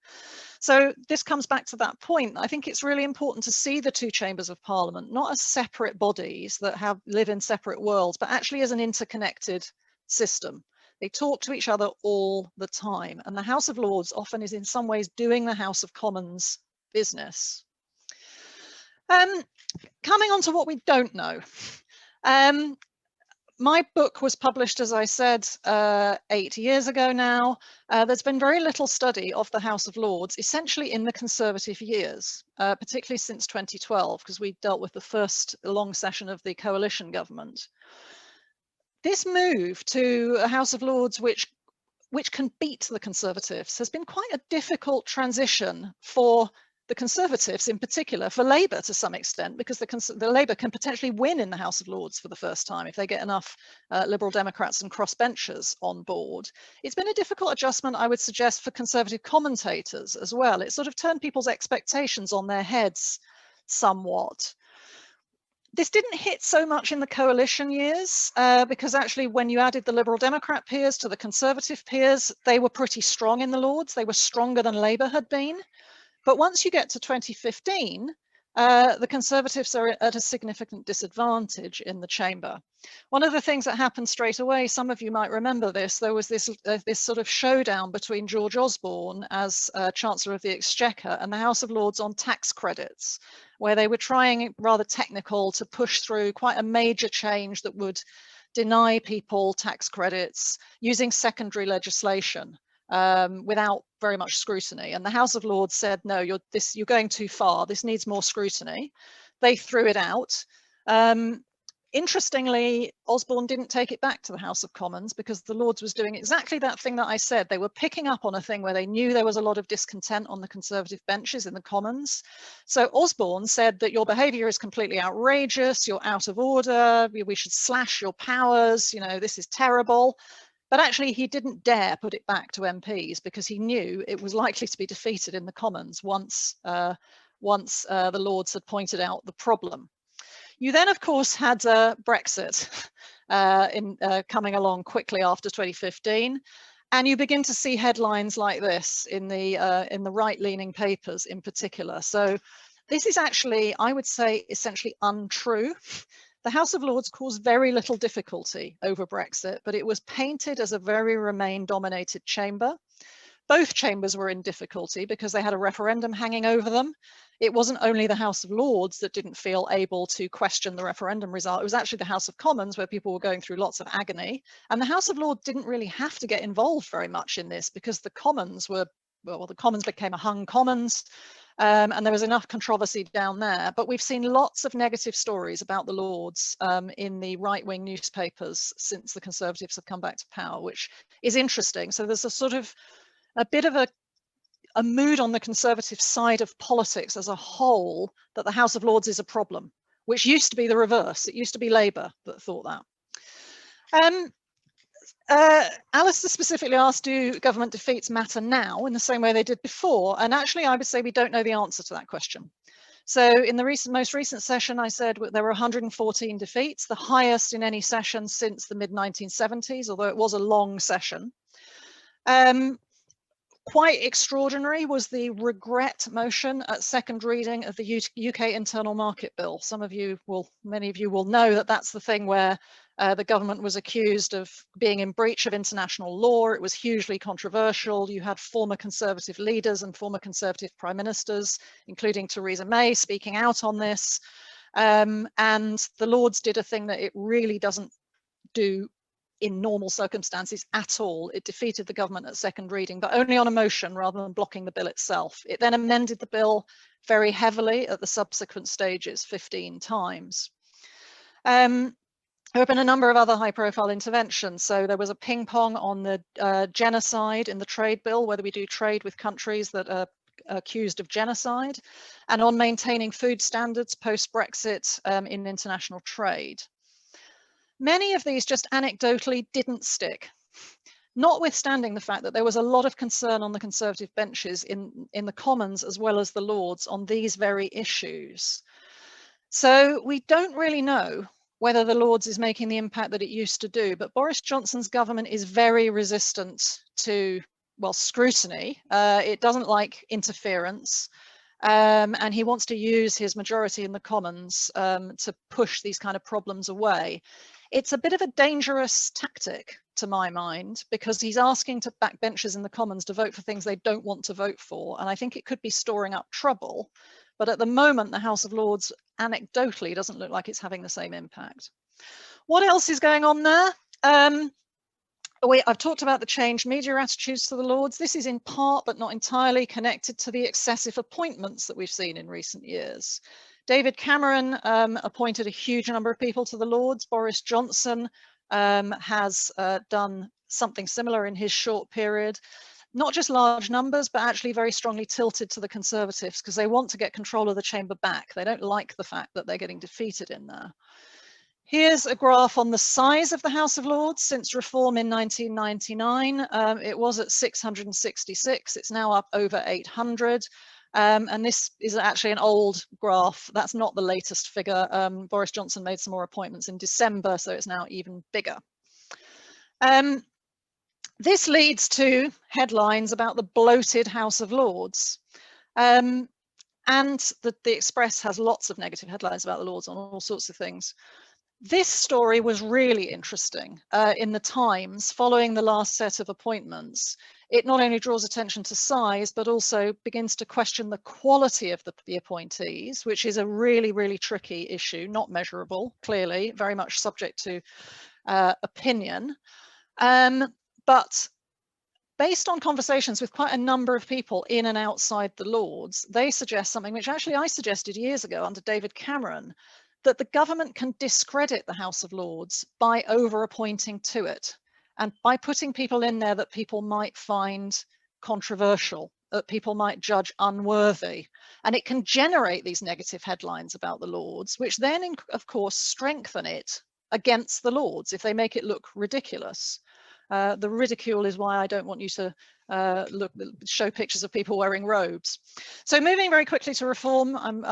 So this comes back to that point. I think it's really important to see the two chambers of Parliament, not as separate bodies that live in separate worlds, but actually as an interconnected system. They talk to each other all the time, and the House of Lords often is in some ways doing the House of Commons business. Coming on to what we don't know. My book was published, as I said, 8 years ago now. There's been very little study of the House of Lords, essentially in the Conservative years, particularly since 2012, because we dealt with the first long session of the coalition government. This move to a House of Lords which can beat the Conservatives has been quite a difficult transition for the Conservatives, in particular, for Labour to some extent, because the Labour can potentially win in the House of Lords for the first time if they get enough Liberal Democrats and crossbenchers on board. It's been a difficult adjustment, I would suggest, for Conservative commentators as well. It sort of turned people's expectations on their heads somewhat. This didn't hit so much in the coalition years because actually when you added the Liberal Democrat peers to the Conservative peers, they were pretty strong in the Lords. They were stronger than Labour had been. But once you get to 2015, the Conservatives are at a significant disadvantage in the chamber. One of the things that happened straight away, some of you might remember this, there was this sort of showdown between George Osborne as Chancellor of the Exchequer and the House of Lords on tax credits, where they were trying, rather technical, to push through quite a major change that would deny people tax credits using secondary legislation. Without very much scrutiny, and the House of Lords said, no, you're going too far, this needs more scrutiny. They threw it out. Interestingly, Osborne didn't take it back to the House of Commons because the Lords was doing exactly that thing that I said. They were picking up on a thing where they knew there was a lot of discontent on the Conservative benches in the Commons. So Osborne said that your behaviour is completely outrageous, you're out of order, we should slash your powers, you know, this is terrible. But actually, he didn't dare put it back to MPs because he knew it was likely to be defeated in the Commons once the Lords had pointed out the problem. You then, of course, had Brexit coming along quickly after 2015, and you begin to see headlines like this in the right-leaning papers in particular. So this is actually, I would say, essentially untrue. The House of Lords caused very little difficulty over Brexit, but it was painted as a very Remain-dominated chamber. Both chambers were in difficulty because they had a referendum hanging over them. It wasn't only the House of Lords that didn't feel able to question the referendum result. It was actually the House of Commons where people were going through lots of agony. And the House of Lords didn't really have to get involved very much in this because the Commons were, well, the Commons became a hung Commons. And there was enough controversy down there. But we've seen lots of negative stories about the Lords in the right-wing newspapers since the Conservatives have come back to power, which is interesting. So there's a bit of a mood on the Conservative side of politics as a whole that the House of Lords is a problem, which used to be the reverse. It used to be Labour that thought that. Alistair specifically asked, do government defeats matter now in the same way they did before? And actually, I would say we don't know the answer to that question. So in the most recent session, I said there were 114 defeats, the highest in any session since the mid-1970s, although it was a long session. Quite extraordinary was the regret motion at second reading of the UK Internal Market Bill. Many of you will know that that's the thing where the government was accused of being in breach of international law. It was hugely controversial. You had former Conservative leaders and former Conservative prime ministers, including Theresa May, speaking out on this. And the Lords did a thing that it really doesn't do in normal circumstances at all. It defeated the government at second reading, but only on a motion rather than blocking the bill itself. It then amended the bill very heavily at the subsequent stages 15 times. There have been a number of other high-profile interventions. So there was a ping pong on the genocide in the trade bill, whether we do trade with countries that are accused of genocide, and on maintaining food standards post-Brexit in international trade. Many of these just anecdotally didn't stick. notwithstanding the fact that there was a lot of concern on the Conservative benches in the Commons as well as the Lords on these very issues. So we don't really know whether the Lords is making the impact that it used to do, but Boris Johnson's government is very resistant to, well, scrutiny. It doesn't like interference, and he wants to use his majority in the Commons to push these kind of problems away. It's a bit of a dangerous tactic, to my mind, because he's asking to backbenchers in the Commons to vote for things they don't want to vote for, and I think it could be storing up trouble. But at the moment, the House of Lords, anecdotally, doesn't look like it's having the same impact. What else is going on there? I've talked about the changed media attitudes to the Lords. This is in part, but not entirely, connected to the excessive appointments that we've seen in recent years. David Cameron appointed a huge number of people to the Lords. Boris Johnson has done something similar in his short period. Not just large numbers, but actually very strongly tilted to the Conservatives because they want to get control of the chamber back. They don't like the fact that they're getting defeated in there. Here's a graph on the size of the House of Lords since reform in 1999. It was at 666. It's now up over 800. And this is actually an old graph. That's not the latest figure. Boris Johnson made some more appointments in December, so it's now even bigger. This leads to headlines about the bloated House of Lords. And the Express has lots of negative headlines about the Lords on all sorts of things. This story was really interesting in the Times following the last set of appointments. It not only draws attention to size, but also begins to question the quality of the appointees, which is a really, really tricky issue, not measurable, clearly, very much subject to opinion. But based on conversations with quite a number of people in and outside the Lords, they suggest something which actually I suggested years ago under David Cameron, that the government can discredit the House of Lords by over-appointing to it and by putting people in there that people might find controversial, that people might judge unworthy. And it can generate these negative headlines about the Lords, which then, of course, strengthen it against the Lords if they make it look ridiculous. The ridicule is why I don't want you to show pictures of people wearing robes. So moving very quickly to reform, I'm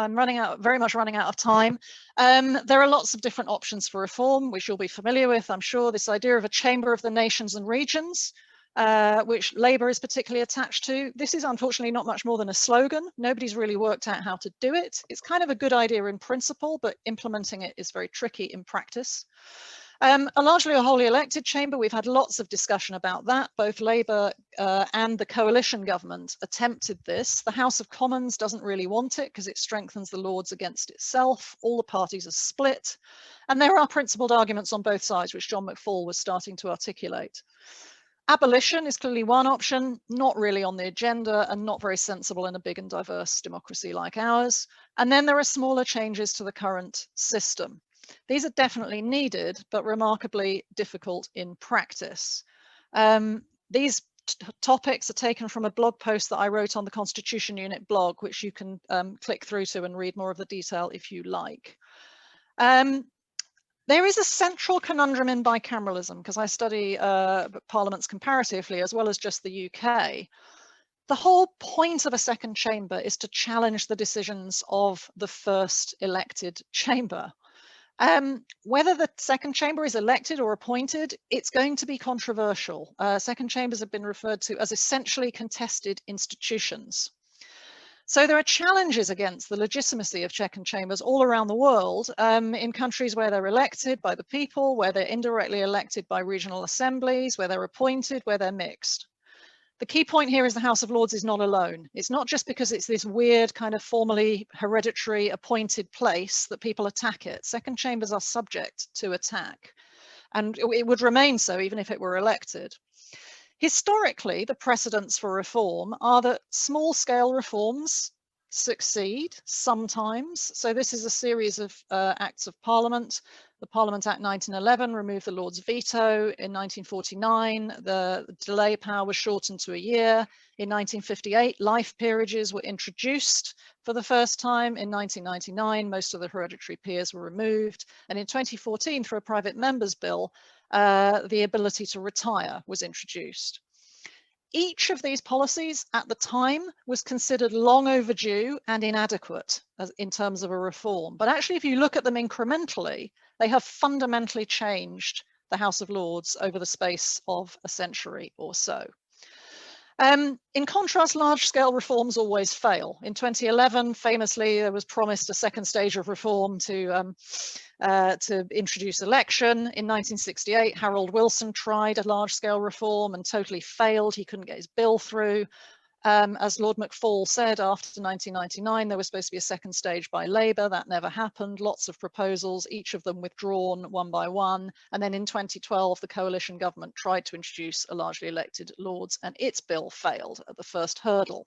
very much running out of time. There are lots of different options for reform, which you'll be familiar with, I'm sure. This idea of a chamber of the nations and regions, which Labour is particularly attached to. This is unfortunately not much more than a slogan. Nobody's really worked out how to do it. It's kind of a good idea in principle, but implementing it is very tricky in practice. Largely a wholly elected chamber. We've had lots of discussion about that. Both Labour and the coalition government attempted this. The House of Commons doesn't really want it because it strengthens the Lords against itself. All the parties are split. And there are principled arguments on both sides, which John McFall was starting to articulate. Abolition is clearly one option, not really on the agenda and not very sensible in a big and diverse democracy like ours. And then there are smaller changes to the current system. These are definitely needed, but remarkably difficult in practice. These topics are taken from a blog post that I wrote on the Constitution Unit blog, which you can click through to and read more of the detail if you like. There is a central conundrum in bicameralism, because I study parliaments comparatively as well as just the UK. The whole point of a second chamber is to challenge the decisions of the first elected chamber. Whether the second chamber is elected or appointed, it's going to be controversial. Second chambers have been referred to as essentially contested institutions. So there are challenges against the legitimacy of second chambers all around the world, in countries where they're elected by the people, where they're indirectly elected by regional assemblies, where they're appointed, where they're mixed. The key point here is the House of Lords is not alone. It's not just because it's this weird kind of formally hereditary appointed place that people attack it. Second chambers are subject to attack, and it would remain so even if it were elected. Historically, the precedents for reform are that small scale reforms succeed sometimes. So this is a series of acts of parliament. The Parliament Act 1911 removed the Lord's veto. In 1949, the delay power was shortened to a year. In 1958, life peerages were introduced for the first time. In 1999, most of the hereditary peers were removed. And in 2014, through a private member's bill, the ability to retire was introduced. Each of these policies at the time was considered long overdue and inadequate in terms of a reform. But actually, if you look at them incrementally, they have fundamentally changed the House of Lords over the space of a century or so. In contrast, large-scale reforms always fail. In 2011, famously, there was promised a second stage of reform to introduce election. In 1968, Harold Wilson tried a large-scale reform and totally failed. He couldn't get his bill through. As Lord McFall said, after 1999, there was supposed to be a second stage by Labour. That never happened. Lots of proposals, each of them withdrawn one by one. And then in 2012, the coalition government tried to introduce a largely elected Lords, and its bill failed at the first hurdle.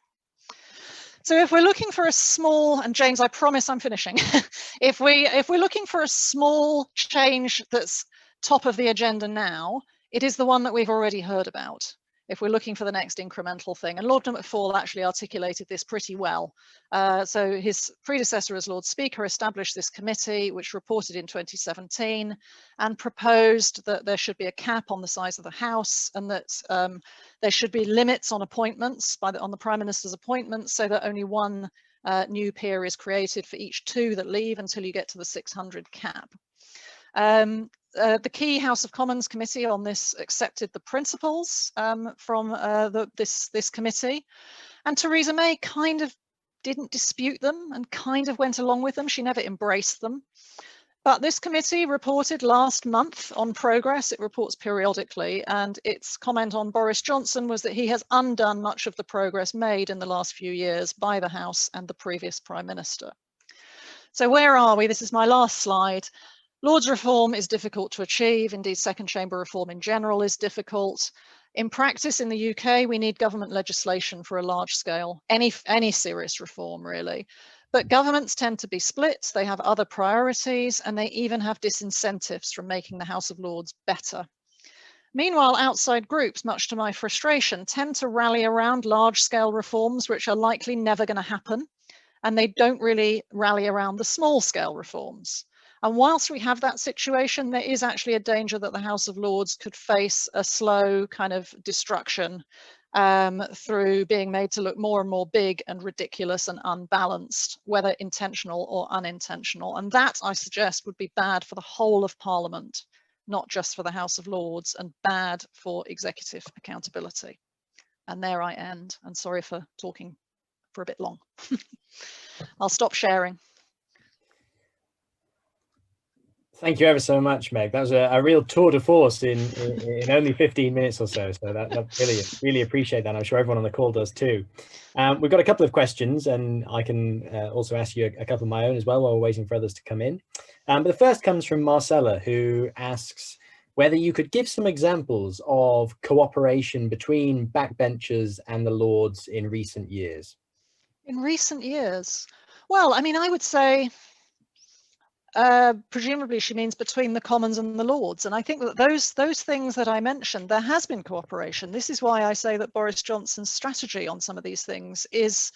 So if we're looking for a small, and James, I promise I'm finishing. if we're looking for a small change that's top of the agenda now, it is the one that we've already heard about. If we're looking for the next incremental thing. And Lord McFall actually articulated this pretty well. So his predecessor as Lord Speaker established this committee, which reported in 2017 and proposed that there should be a cap on the size of the House, and that there should be limits on appointments on the Prime Minister's appointments, so that only one new peer is created for each two that leave until you get to the 600 cap. The key House of Commons committee on this accepted the principles from this committee, and Theresa May kind of didn't dispute them and kind of went along with them. She never embraced them. But this committee reported last month on progress. It reports periodically, and its comment on Boris Johnson was that he has undone much of the progress made in the last few years by the House and the previous Prime Minister. So where are we? This is my last slide. Lords reform is difficult to achieve. Indeed, second chamber reform in general is difficult. In practice in the UK, we need government legislation for a large scale, any serious reform really. But governments tend to be split, they have other priorities, and they even have disincentives from making the House of Lords better. Meanwhile, outside groups, much to my frustration, tend to rally around large scale reforms which are likely never going to happen, and they don't really rally around the small scale reforms. And whilst we have that situation, there is actually a danger that the House of Lords could face a slow kind of destruction through being made to look more and more big and ridiculous and unbalanced, whether intentional or unintentional. And that, I suggest, would be bad for the whole of Parliament, not just for the House of Lords, and bad for executive accountability. And there I end. And sorry for talking for a bit long. I'll stop sharing. Thank you ever so much, Meg. That was a real tour de force in only 15 minutes or so. So that's brilliant. Really appreciate that. I'm sure everyone on the call does too. We've got a couple of questions, and I can also ask you a couple of my own as well while we're waiting for others to come in. But the first comes from Marcella, who asks whether you could give some examples of cooperation between backbenchers and the Lords in recent years. In recent years? Well, I mean, I would say presumably she means between the Commons and the Lords, and I think that those things that I mentioned, there has been cooperation. This is why I say that Boris Johnson's strategy on some of these things is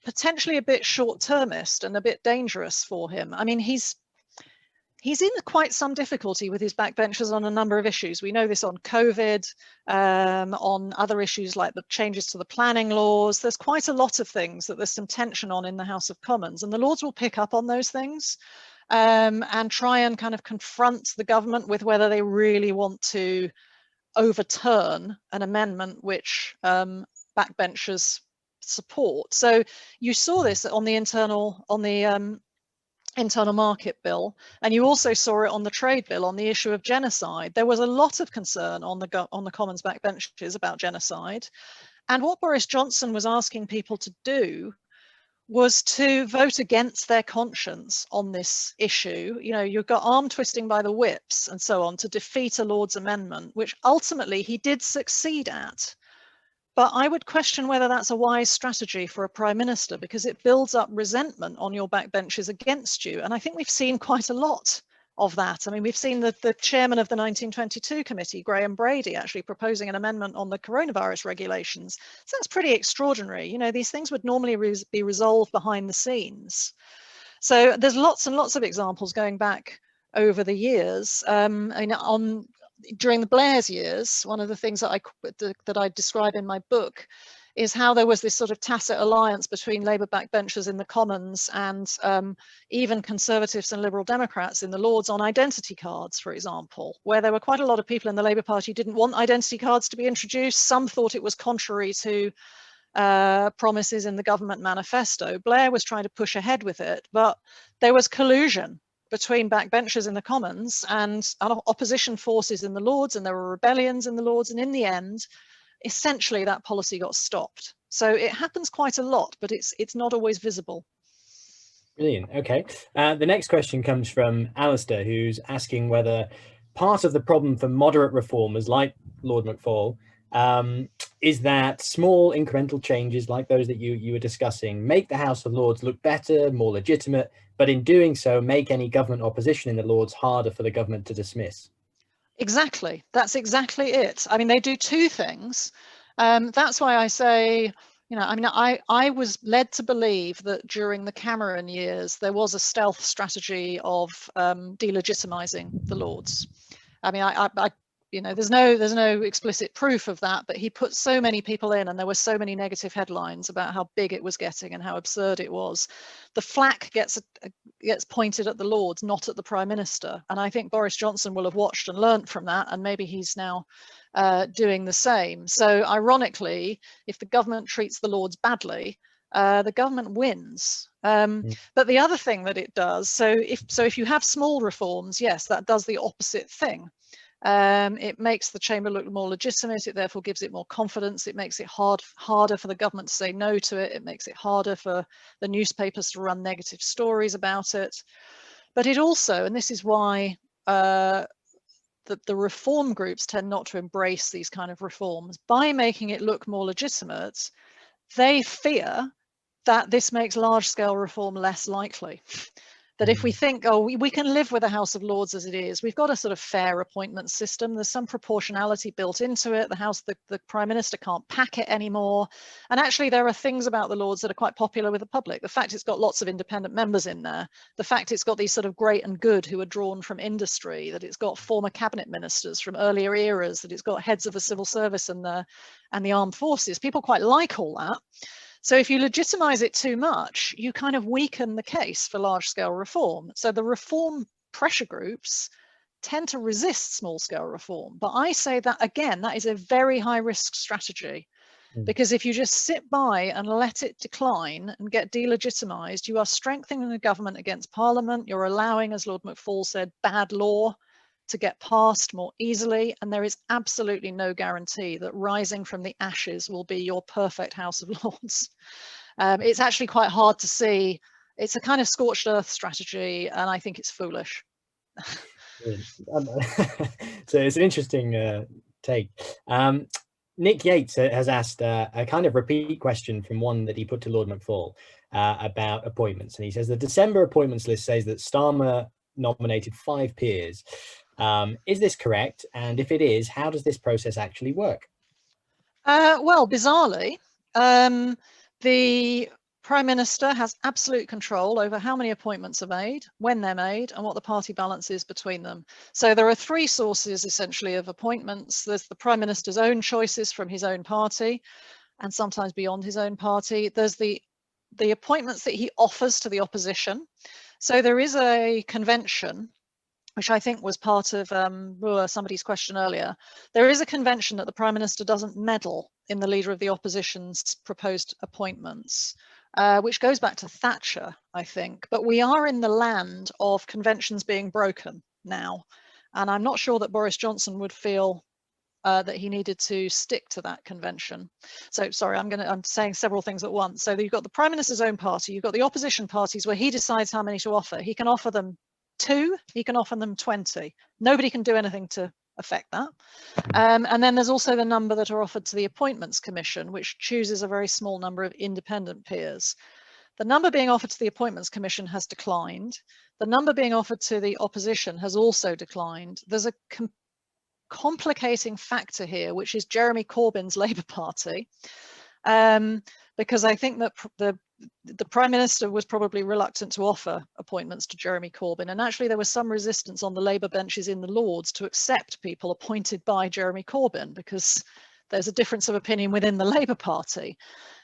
potentially a bit short-termist and a bit dangerous for him. I mean, he's in quite some difficulty with his backbenchers on a number of issues. We know this on COVID, on other issues like the changes to the planning laws. There's quite a lot of things that there's some tension on in the House of Commons, and the Lords will pick up on those things and try and kind of confront the government with whether they really want to overturn an amendment which backbenchers support. So you saw this on the internal market bill, and you also saw it on the trade bill on the issue of genocide. There was a lot of concern on the Commons backbenches about genocide, and what Boris Johnson was asking people to do was to vote against their conscience on this issue. You know, you've got arm twisting by the whips and so on to defeat a Lord's amendment, which ultimately he did succeed at. But I would question whether that's a wise strategy for a Prime Minister, because it builds up resentment on your backbenches against you. And I think we've seen quite a lot of that. I mean, we've seen the chairman of the 1922 committee, Graham Brady, actually proposing an amendment on the coronavirus regulations. So that's pretty extraordinary. You know, these things would normally be resolved behind the scenes. So there's lots and lots of examples going back over the years. during the Blair's years, one of the things that I describe in my book is how there was this sort of tacit alliance between Labour backbenchers in the Commons and even Conservatives and Liberal Democrats in the Lords on identity cards, for example, where there were quite a lot of people in the Labour Party who didn't want identity cards to be introduced. Some thought it was contrary to promises in the government manifesto. Blair was trying to push ahead with it, but there was collusion between backbenchers in the Commons and opposition forces in the Lords, and there were rebellions in the Lords, and in the end, essentially that policy got stopped. So it happens quite a lot, but it's not always visible. Brilliant. Okay. The next question comes from Alistair, who's asking whether part of the problem for moderate reformers like Lord McFall is that small incremental changes like those that you were discussing make the House of Lords look better, more legitimate, but in doing so make any government opposition in the Lords harder for the government to dismiss. Exactly. That's exactly it. I mean, they do two things. That's why I say, you know, I mean, I was led to believe that during the Cameron years, there was a stealth strategy of delegitimizing the Lords. I mean, I you know, there's no explicit proof of that, but he put so many people in, and there were so many negative headlines about how big it was getting and how absurd it was. The flak gets pointed at the Lords, not at the Prime Minister. And I think Boris Johnson will have watched and learnt from that, and maybe he's now doing the same. So ironically, if the government treats the Lords badly, the government wins. But the other thing that it does, so if you have small reforms, yes, that does the opposite thing. It makes the chamber look more legitimate. It therefore gives it more confidence. It makes it harder for the government to say no to it. It makes it harder for the newspapers to run negative stories about it. But it also, and this is why the reform groups tend not to embrace these kind of reforms, by making it look more legitimate, they fear that this makes large-scale reform less likely. That if we think, oh, we can live with the House of Lords as it is, we've got a sort of fair appointment system, there's some proportionality built into it, the Prime Minister can't pack it anymore. And actually there are things about the Lords that are quite popular with the public. The fact it's got lots of independent members in there, the fact it's got these sort of great and good who are drawn from industry, that it's got former cabinet ministers from earlier eras, that it's got heads of the civil service and the armed forces. People quite like all that. So if you legitimize it too much, you kind of weaken the case for large-scale reform. So the reform pressure groups tend to resist small-scale reform. But I say that, again, that is a very high-risk strategy. Because if you just sit by and let it decline and get delegitimized, you are strengthening the government against Parliament. You're allowing, as Lord McFall said, bad law to get passed more easily, and there is absolutely no guarantee that rising from the ashes will be your perfect House of Lords. It's actually quite hard to see. It's a kind of scorched earth strategy, and I think it's foolish. So it's an interesting take. Nick Yates has asked a kind of repeat question from one that he put to Lord McFall about appointments, and he says the December appointments list says that Starmer nominated 5 peers. Is this correct? And if it is, how does this process actually work? Well, bizarrely, the Prime Minister has absolute control over how many appointments are made, when they're made, and what the party balance is between them. So there are 3 sources essentially of appointments. There's the Prime Minister's own choices from his own party, and sometimes beyond his own party. There's the appointments that he offers to the opposition. So there is a convention, which I think was part of somebody's question earlier. There is a convention that the Prime Minister doesn't meddle in the Leader of the Opposition's proposed appointments, which goes back to Thatcher, I think. But we are in the land of conventions being broken now. And I'm not sure that Boris Johnson would feel that he needed to stick to that convention. So sorry, I'm saying several things at once. So you've got the Prime Minister's own party, you've got the opposition parties where he decides how many to offer. He can offer them 2, he can offer them 20. Nobody can do anything to affect that. And then there's also the number that are offered to the Appointments Commission, which chooses a very small number of independent peers. The number being offered to the Appointments Commission has declined. The number being offered to the opposition has also declined. There's a complicating factor here, which is Jeremy Corbyn's Labour Party. because I think that the Prime Minister was probably reluctant to offer appointments to Jeremy Corbyn. And actually there was some resistance on the Labour benches in the Lords to accept people appointed by Jeremy Corbyn, because there's a difference of opinion within the Labour Party.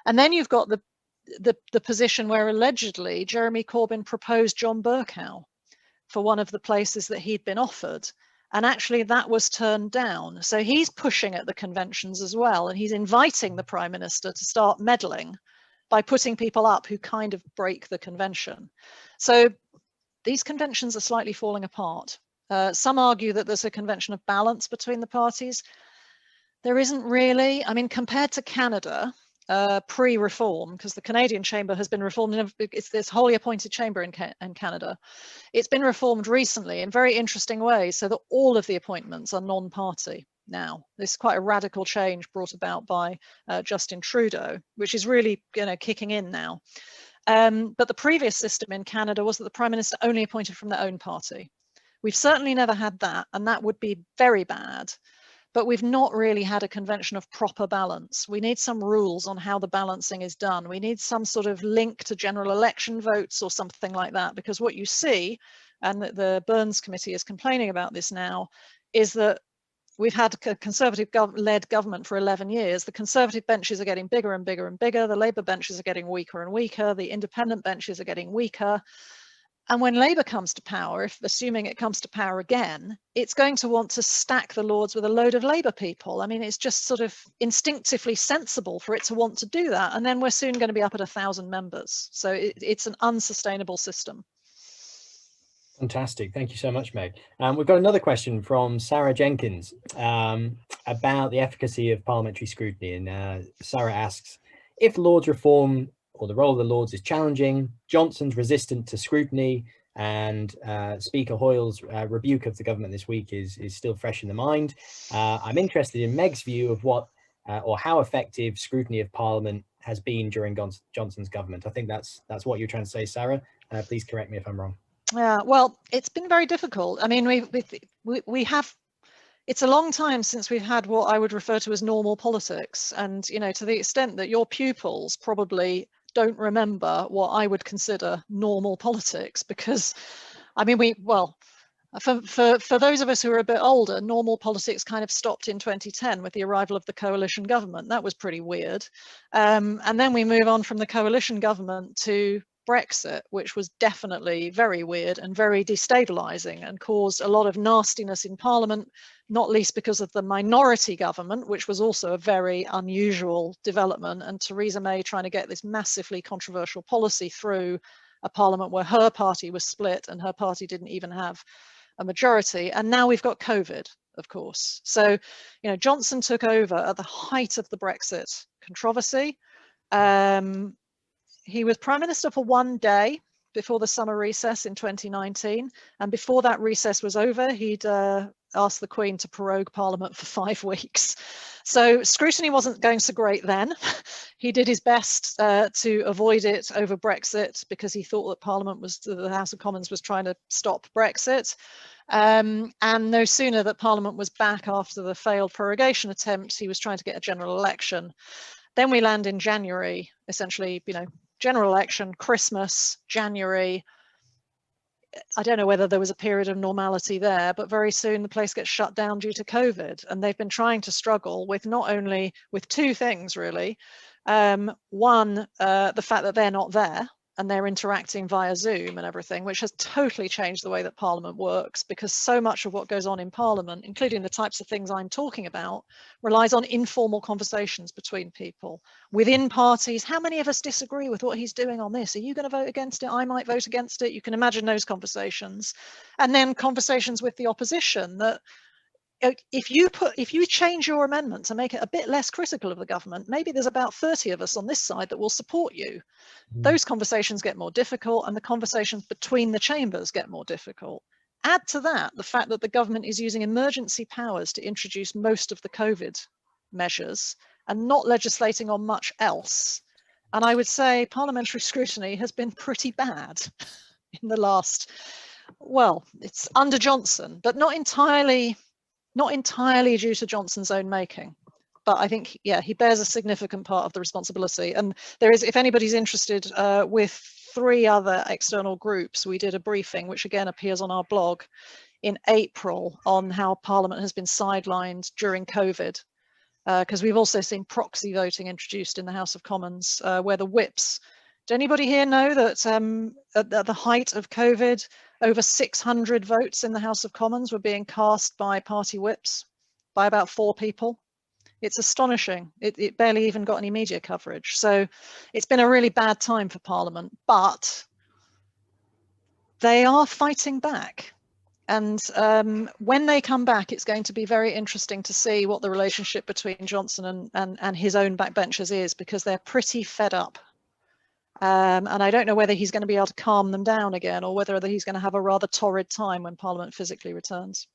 And then you've got the position where allegedly Jeremy Corbyn proposed John Bercow for one of the places that he'd been offered. And actually that was turned down. So he's pushing at the conventions as well. And he's inviting the Prime Minister to start meddling by putting people up who kind of break the convention. So these conventions are slightly falling apart. Some argue that there's a convention of balance between the parties. There isn't really. I mean, compared to Canada, pre-reform, because the Canadian chamber has been reformed, it's this wholly appointed chamber in Canada. It's been reformed recently in very interesting ways, so that all of the appointments are non-party now. This is quite a radical change brought about by Justin Trudeau, which is really, kicking in now. But the previous system in Canada was that the Prime Minister only appointed from their own party. We've certainly never had that, and that would be very bad. But we've not really had a convention of proper balance. We need some rules on how the balancing is done. We need some sort of link to general election votes or something like that, because what you see, and the Burns Committee is complaining about this now, is that we've had a Conservative-led government for 11 years. The Conservative benches are getting bigger and bigger and bigger. The Labour benches are getting weaker and weaker. The independent benches are getting weaker. And when Labour comes to power, assuming it comes to power again, it's going to want to stack the Lords with a load of Labour people. I mean, it's just sort of instinctively sensible for it to want to do that. And then we're soon going to be up at 1,000 members. So it's an unsustainable system. Fantastic. Thank you so much, Meg. We've got another question from Sarah Jenkins about the efficacy of parliamentary scrutiny. And Sarah asks, if Lords reform or the role of the Lords is challenging, Johnson's resistant to scrutiny, and Speaker Hoyle's rebuke of the government this week is still fresh in the mind. I'm interested in Meg's view of what or how effective scrutiny of Parliament has been during Johnson's government. I think that's what you're trying to say, Sarah. Please correct me if I'm wrong. Yeah, well, it's been very difficult. I mean, we have. It's a long time since we've had what I would refer to as normal politics, and to the extent that your pupils probably don't remember what I would consider normal politics, because I mean, for those of us who are a bit older, normal politics kind of stopped in 2010 with the arrival of the coalition government. That was pretty weird. And then we move on from the coalition government to Brexit, which was definitely very weird and very destabilizing and caused a lot of nastiness in Parliament, not least because of the minority government, which was also a very unusual development, and Theresa May trying to get this massively controversial policy through a Parliament where her party was split and her party didn't even have a majority. And now we've got COVID, of course. So, Johnson took over at the height of the Brexit controversy. He was Prime Minister for one day before the summer recess in 2019. And before that recess was over, he'd asked the Queen to prorogue Parliament for 5 weeks. So scrutiny wasn't going so great then. He did his best to avoid it over Brexit, because he thought that the House of Commons was trying to stop Brexit. And no sooner that Parliament was back after the failed prorogation attempt, he was trying to get a general election. Then we land in January, essentially, general election, Christmas, January. I don't know whether there was a period of normality there, but very soon the place gets shut down due to COVID. And they've been trying to struggle with with two things, really. One, the fact that they're not there and they're interacting via Zoom and everything, which has totally changed the way that Parliament works, because so much of what goes on in Parliament, including the types of things I'm talking about, relies on informal conversations between people within parties. How many of us disagree with what he's doing on this? Are you going to vote against it? I might vote against it. You can imagine those conversations. And then conversations with the opposition that, if you change your amendment to make it a bit less critical of the government, maybe there's about 30 of us on this side that will support you. Those conversations get more difficult, and the conversations between the chambers get more difficult. Add to that the fact that the government is using emergency powers to introduce most of the COVID measures and not legislating on much else. And I would say parliamentary scrutiny has been pretty bad in the last, it's under Johnson, but not entirely due to Johnson's own making. I think, yeah, he bears a significant part of the responsibility. And there is, if anybody's interested, with 3 other external groups, we did a briefing, which again appears on our blog in April, on how Parliament has been sidelined during COVID. Because we've also seen proxy voting introduced in the House of Commons, where the whips. Does anybody here know that at the height of COVID, over 600 votes in the House of Commons were being cast by party whips, by about 4 people? It's astonishing. It barely even got any media coverage. So it's been a really bad time for Parliament, but they are fighting back. And when they come back, it's going to be very interesting to see what the relationship between Johnson and his own backbenchers is, because they're pretty fed up. And I don't know whether he's going to be able to calm them down again, or whether he's going to have a rather torrid time when Parliament physically returns.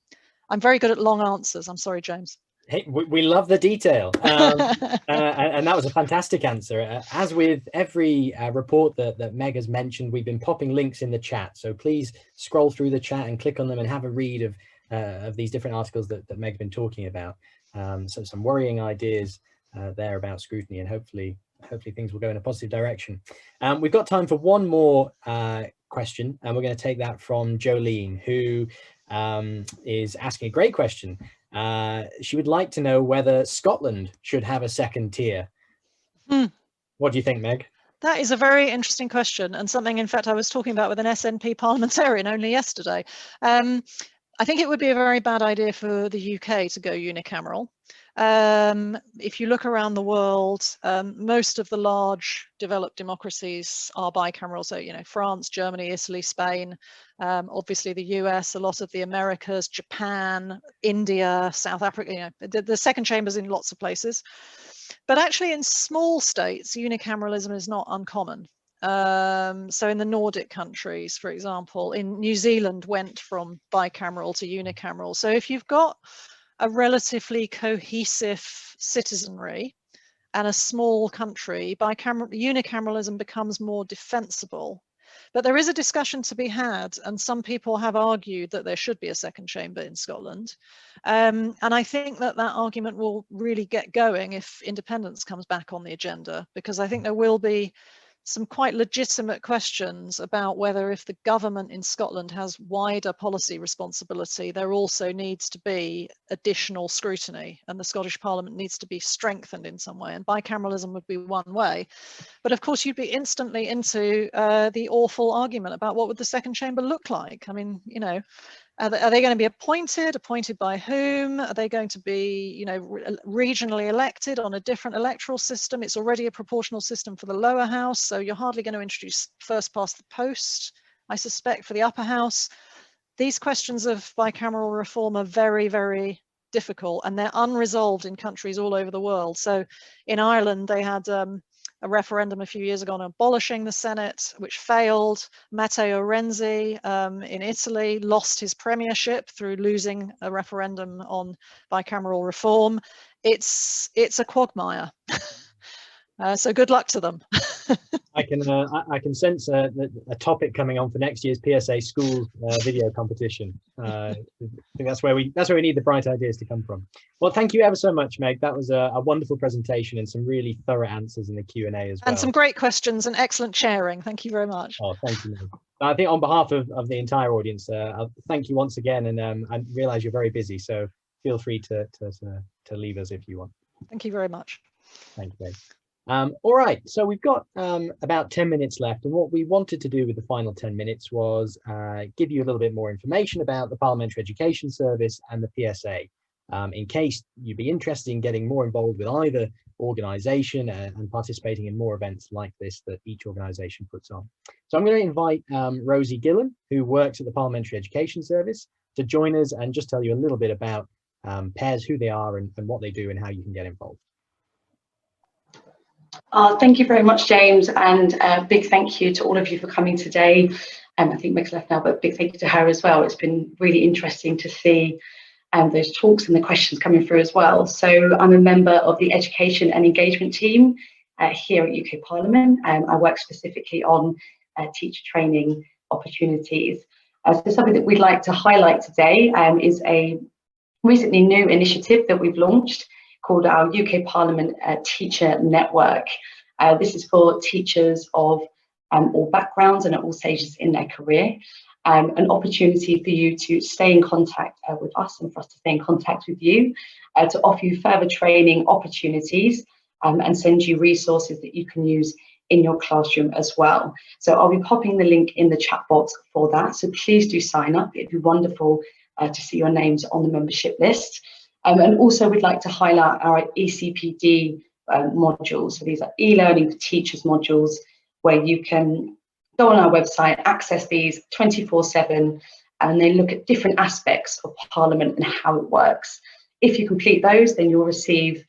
I'm very good at long answers. I'm sorry, James. Hey, we love the detail. And that was a fantastic answer. As with every report that Meg has mentioned, we've been popping links in the chat. So please scroll through the chat and click on them and have a read of these different articles that Meg's been talking about. So some worrying ideas there about scrutiny, and hopefully things will go in a positive direction. We've got time for one more question, and we're going to take that from Jolene, who is asking a great question. She would like to know whether Scotland should have a second tier. What do you think, Meg? That is a very interesting question, and something, in fact, I was talking about with an SNP parliamentarian only yesterday. I think it would be a very bad idea for the UK to go unicameral. If you look around the world, most of the large developed democracies are bicameral. So, you know, France, Germany, Italy, Spain, obviously the US, a lot of the Americas, Japan, India, South Africa, you know, the second chambers in lots of places. But actually in small states, unicameralism is not uncommon. So in the Nordic countries, for example, in New Zealand went from bicameral to unicameral. So if you've got a relatively cohesive citizenry and a small country, unicameralism becomes more defensible. But there is a discussion to be had, and some people have argued that there should be a second chamber in Scotland. And I think that argument will really get going if independence comes back on the agenda, because I think there will be some quite legitimate questions about whether, if the government in Scotland has wider policy responsibility, there also needs to be additional scrutiny, and the Scottish Parliament needs to be strengthened in some way, and bicameralism would be one way. But of course, you'd be instantly into the awful argument about what would the second chamber look like. I mean, you know, are they going to be appointed by whom? Are they going to be, you know, regionally elected on a different electoral system? It's already a proportional system for the lower house, so you're hardly going to introduce first past the post, I suspect, for the upper house. These questions of bicameral reform are very, very difficult, and they're unresolved in countries all over the world. So in Ireland, they had a referendum a few years ago on abolishing the Senate, which failed. Matteo Renzi in Italy lost his premiership through losing a referendum on bicameral reform. It's a quagmire. So good luck to them. I can sense a topic coming on for next year's PSA schools video competition. I think that's where we need the bright ideas to come from. Well, thank you ever so much, Meg. That was a wonderful presentation and some really thorough answers in the Q&A as well. And some great questions and excellent sharing. Thank you very much. Oh, thank you, Meg. I think on behalf of the entire audience, thank you once again. And I realise you're very busy, so feel free to leave us if you want. Thank you very much. Thank you, Meg. All right, so we've got about 10 minutes left, and what we wanted to do with the final 10 minutes was give you a little bit more information about the Parliamentary Education Service and the PSA, in case you'd be interested in getting more involved with either organisation and participating in more events like this that each organisation puts on. So I'm going to invite Rosie Gillan, who works at the Parliamentary Education Service, to join us and just tell you a little bit about PES, who they are and what they do and how you can get involved. Thank you very much, James, and a big thank you to all of you for coming today. I think Meg's left now, but big thank you to her as well. It's been really interesting to see those talks and the questions coming through as well. So I'm a member of the Education and Engagement team here at UK Parliament. I work specifically on teacher training opportunities. So something that we'd like to highlight today is a recently new initiative that we've launched, called our UK Parliament Teacher Network. This is for teachers of all backgrounds and at all stages in their career. An opportunity for you to stay in contact with us and for us to stay in contact with you, to offer you further training opportunities and send you resources that you can use in your classroom as well. So I'll be popping the link in the chat box for that. So please do sign up. It'd be wonderful to see your names on the membership list. And also we'd like to highlight our Ecpd modules. So these are e-learning for teachers modules where you can go on our website, access these 24/7, and they look at different aspects of Parliament and how it works. If you complete those, then you'll receive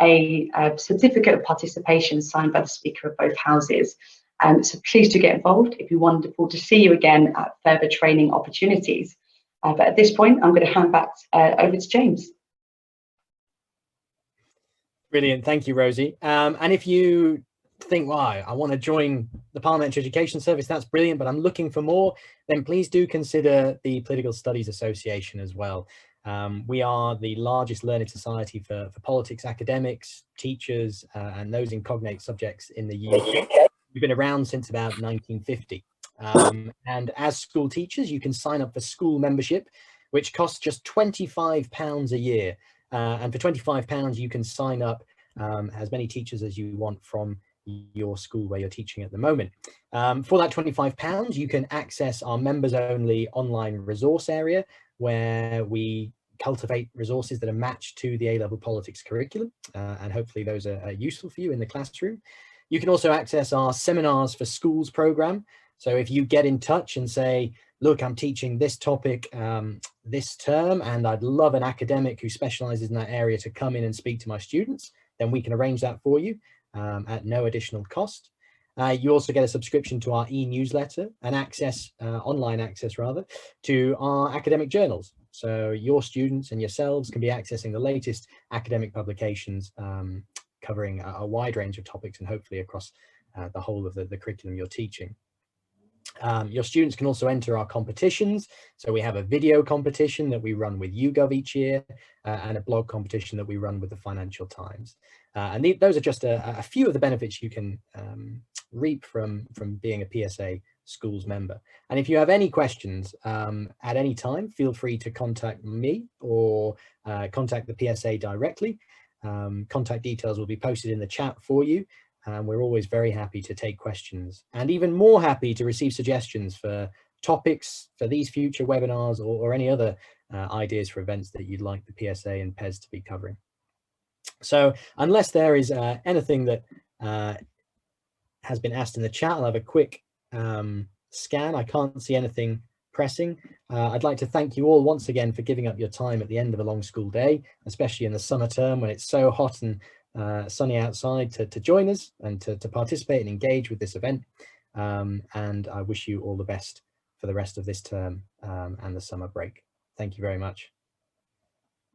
a certificate of participation signed by the Speaker of both Houses. So please do get involved. It'd be wonderful to see you again at further training opportunities. But at this point, I'm going to hand back over to James. Brilliant. Thank you, Rosie. And if you think, wow, I want to join the Parliamentary Education Service, that's brilliant, but I'm looking for more, then please do consider the Political Studies Association as well. We are the largest learned society for politics academics, teachers, and those in cognate subjects in the UK. We've been around since about 1950. And as school teachers, you can sign up for school membership, which costs just £25 a year. And for £25, you can sign up as many teachers as you want from your school where you're teaching at the moment. For that £25, you can access our members only online resource area where we cultivate resources that are matched to the A-level politics curriculum, and hopefully those are useful for you in the classroom. You can also access our seminars for schools program. So if you get in touch and say, look, I'm teaching this topic this term and I'd love an academic who specializes in that area to come in and speak to my students, then we can arrange that for you at no additional cost. You also get a subscription to our e-newsletter and access, online access rather, to our academic journals. So your students and yourselves can be accessing the latest academic publications covering a wide range of topics and hopefully across the whole of the curriculum you're teaching. Your students can also enter our competitions. So we have a video competition that we run with YouGov each year and a blog competition that we run with the Financial Times. And those are just a few of the benefits you can reap from being a PSA schools member. And if you have any questions at any time, feel free to contact me or contact the PSA directly. Contact details will be posted in the chat for you. We're always very happy to take questions and even more happy to receive suggestions for topics for these future webinars or any other ideas for events that you'd like the PSA and PES to be covering. So unless there is anything that has been asked in the chat, I'll have a quick scan. I can't see anything pressing. I'd like to thank you all once again for giving up your time at the end of a long school day, especially in the summer term when it's so hot and sunny outside to join us and to participate and engage with this event. And I wish you all the best for the rest of this term and the summer break. Thank you very much.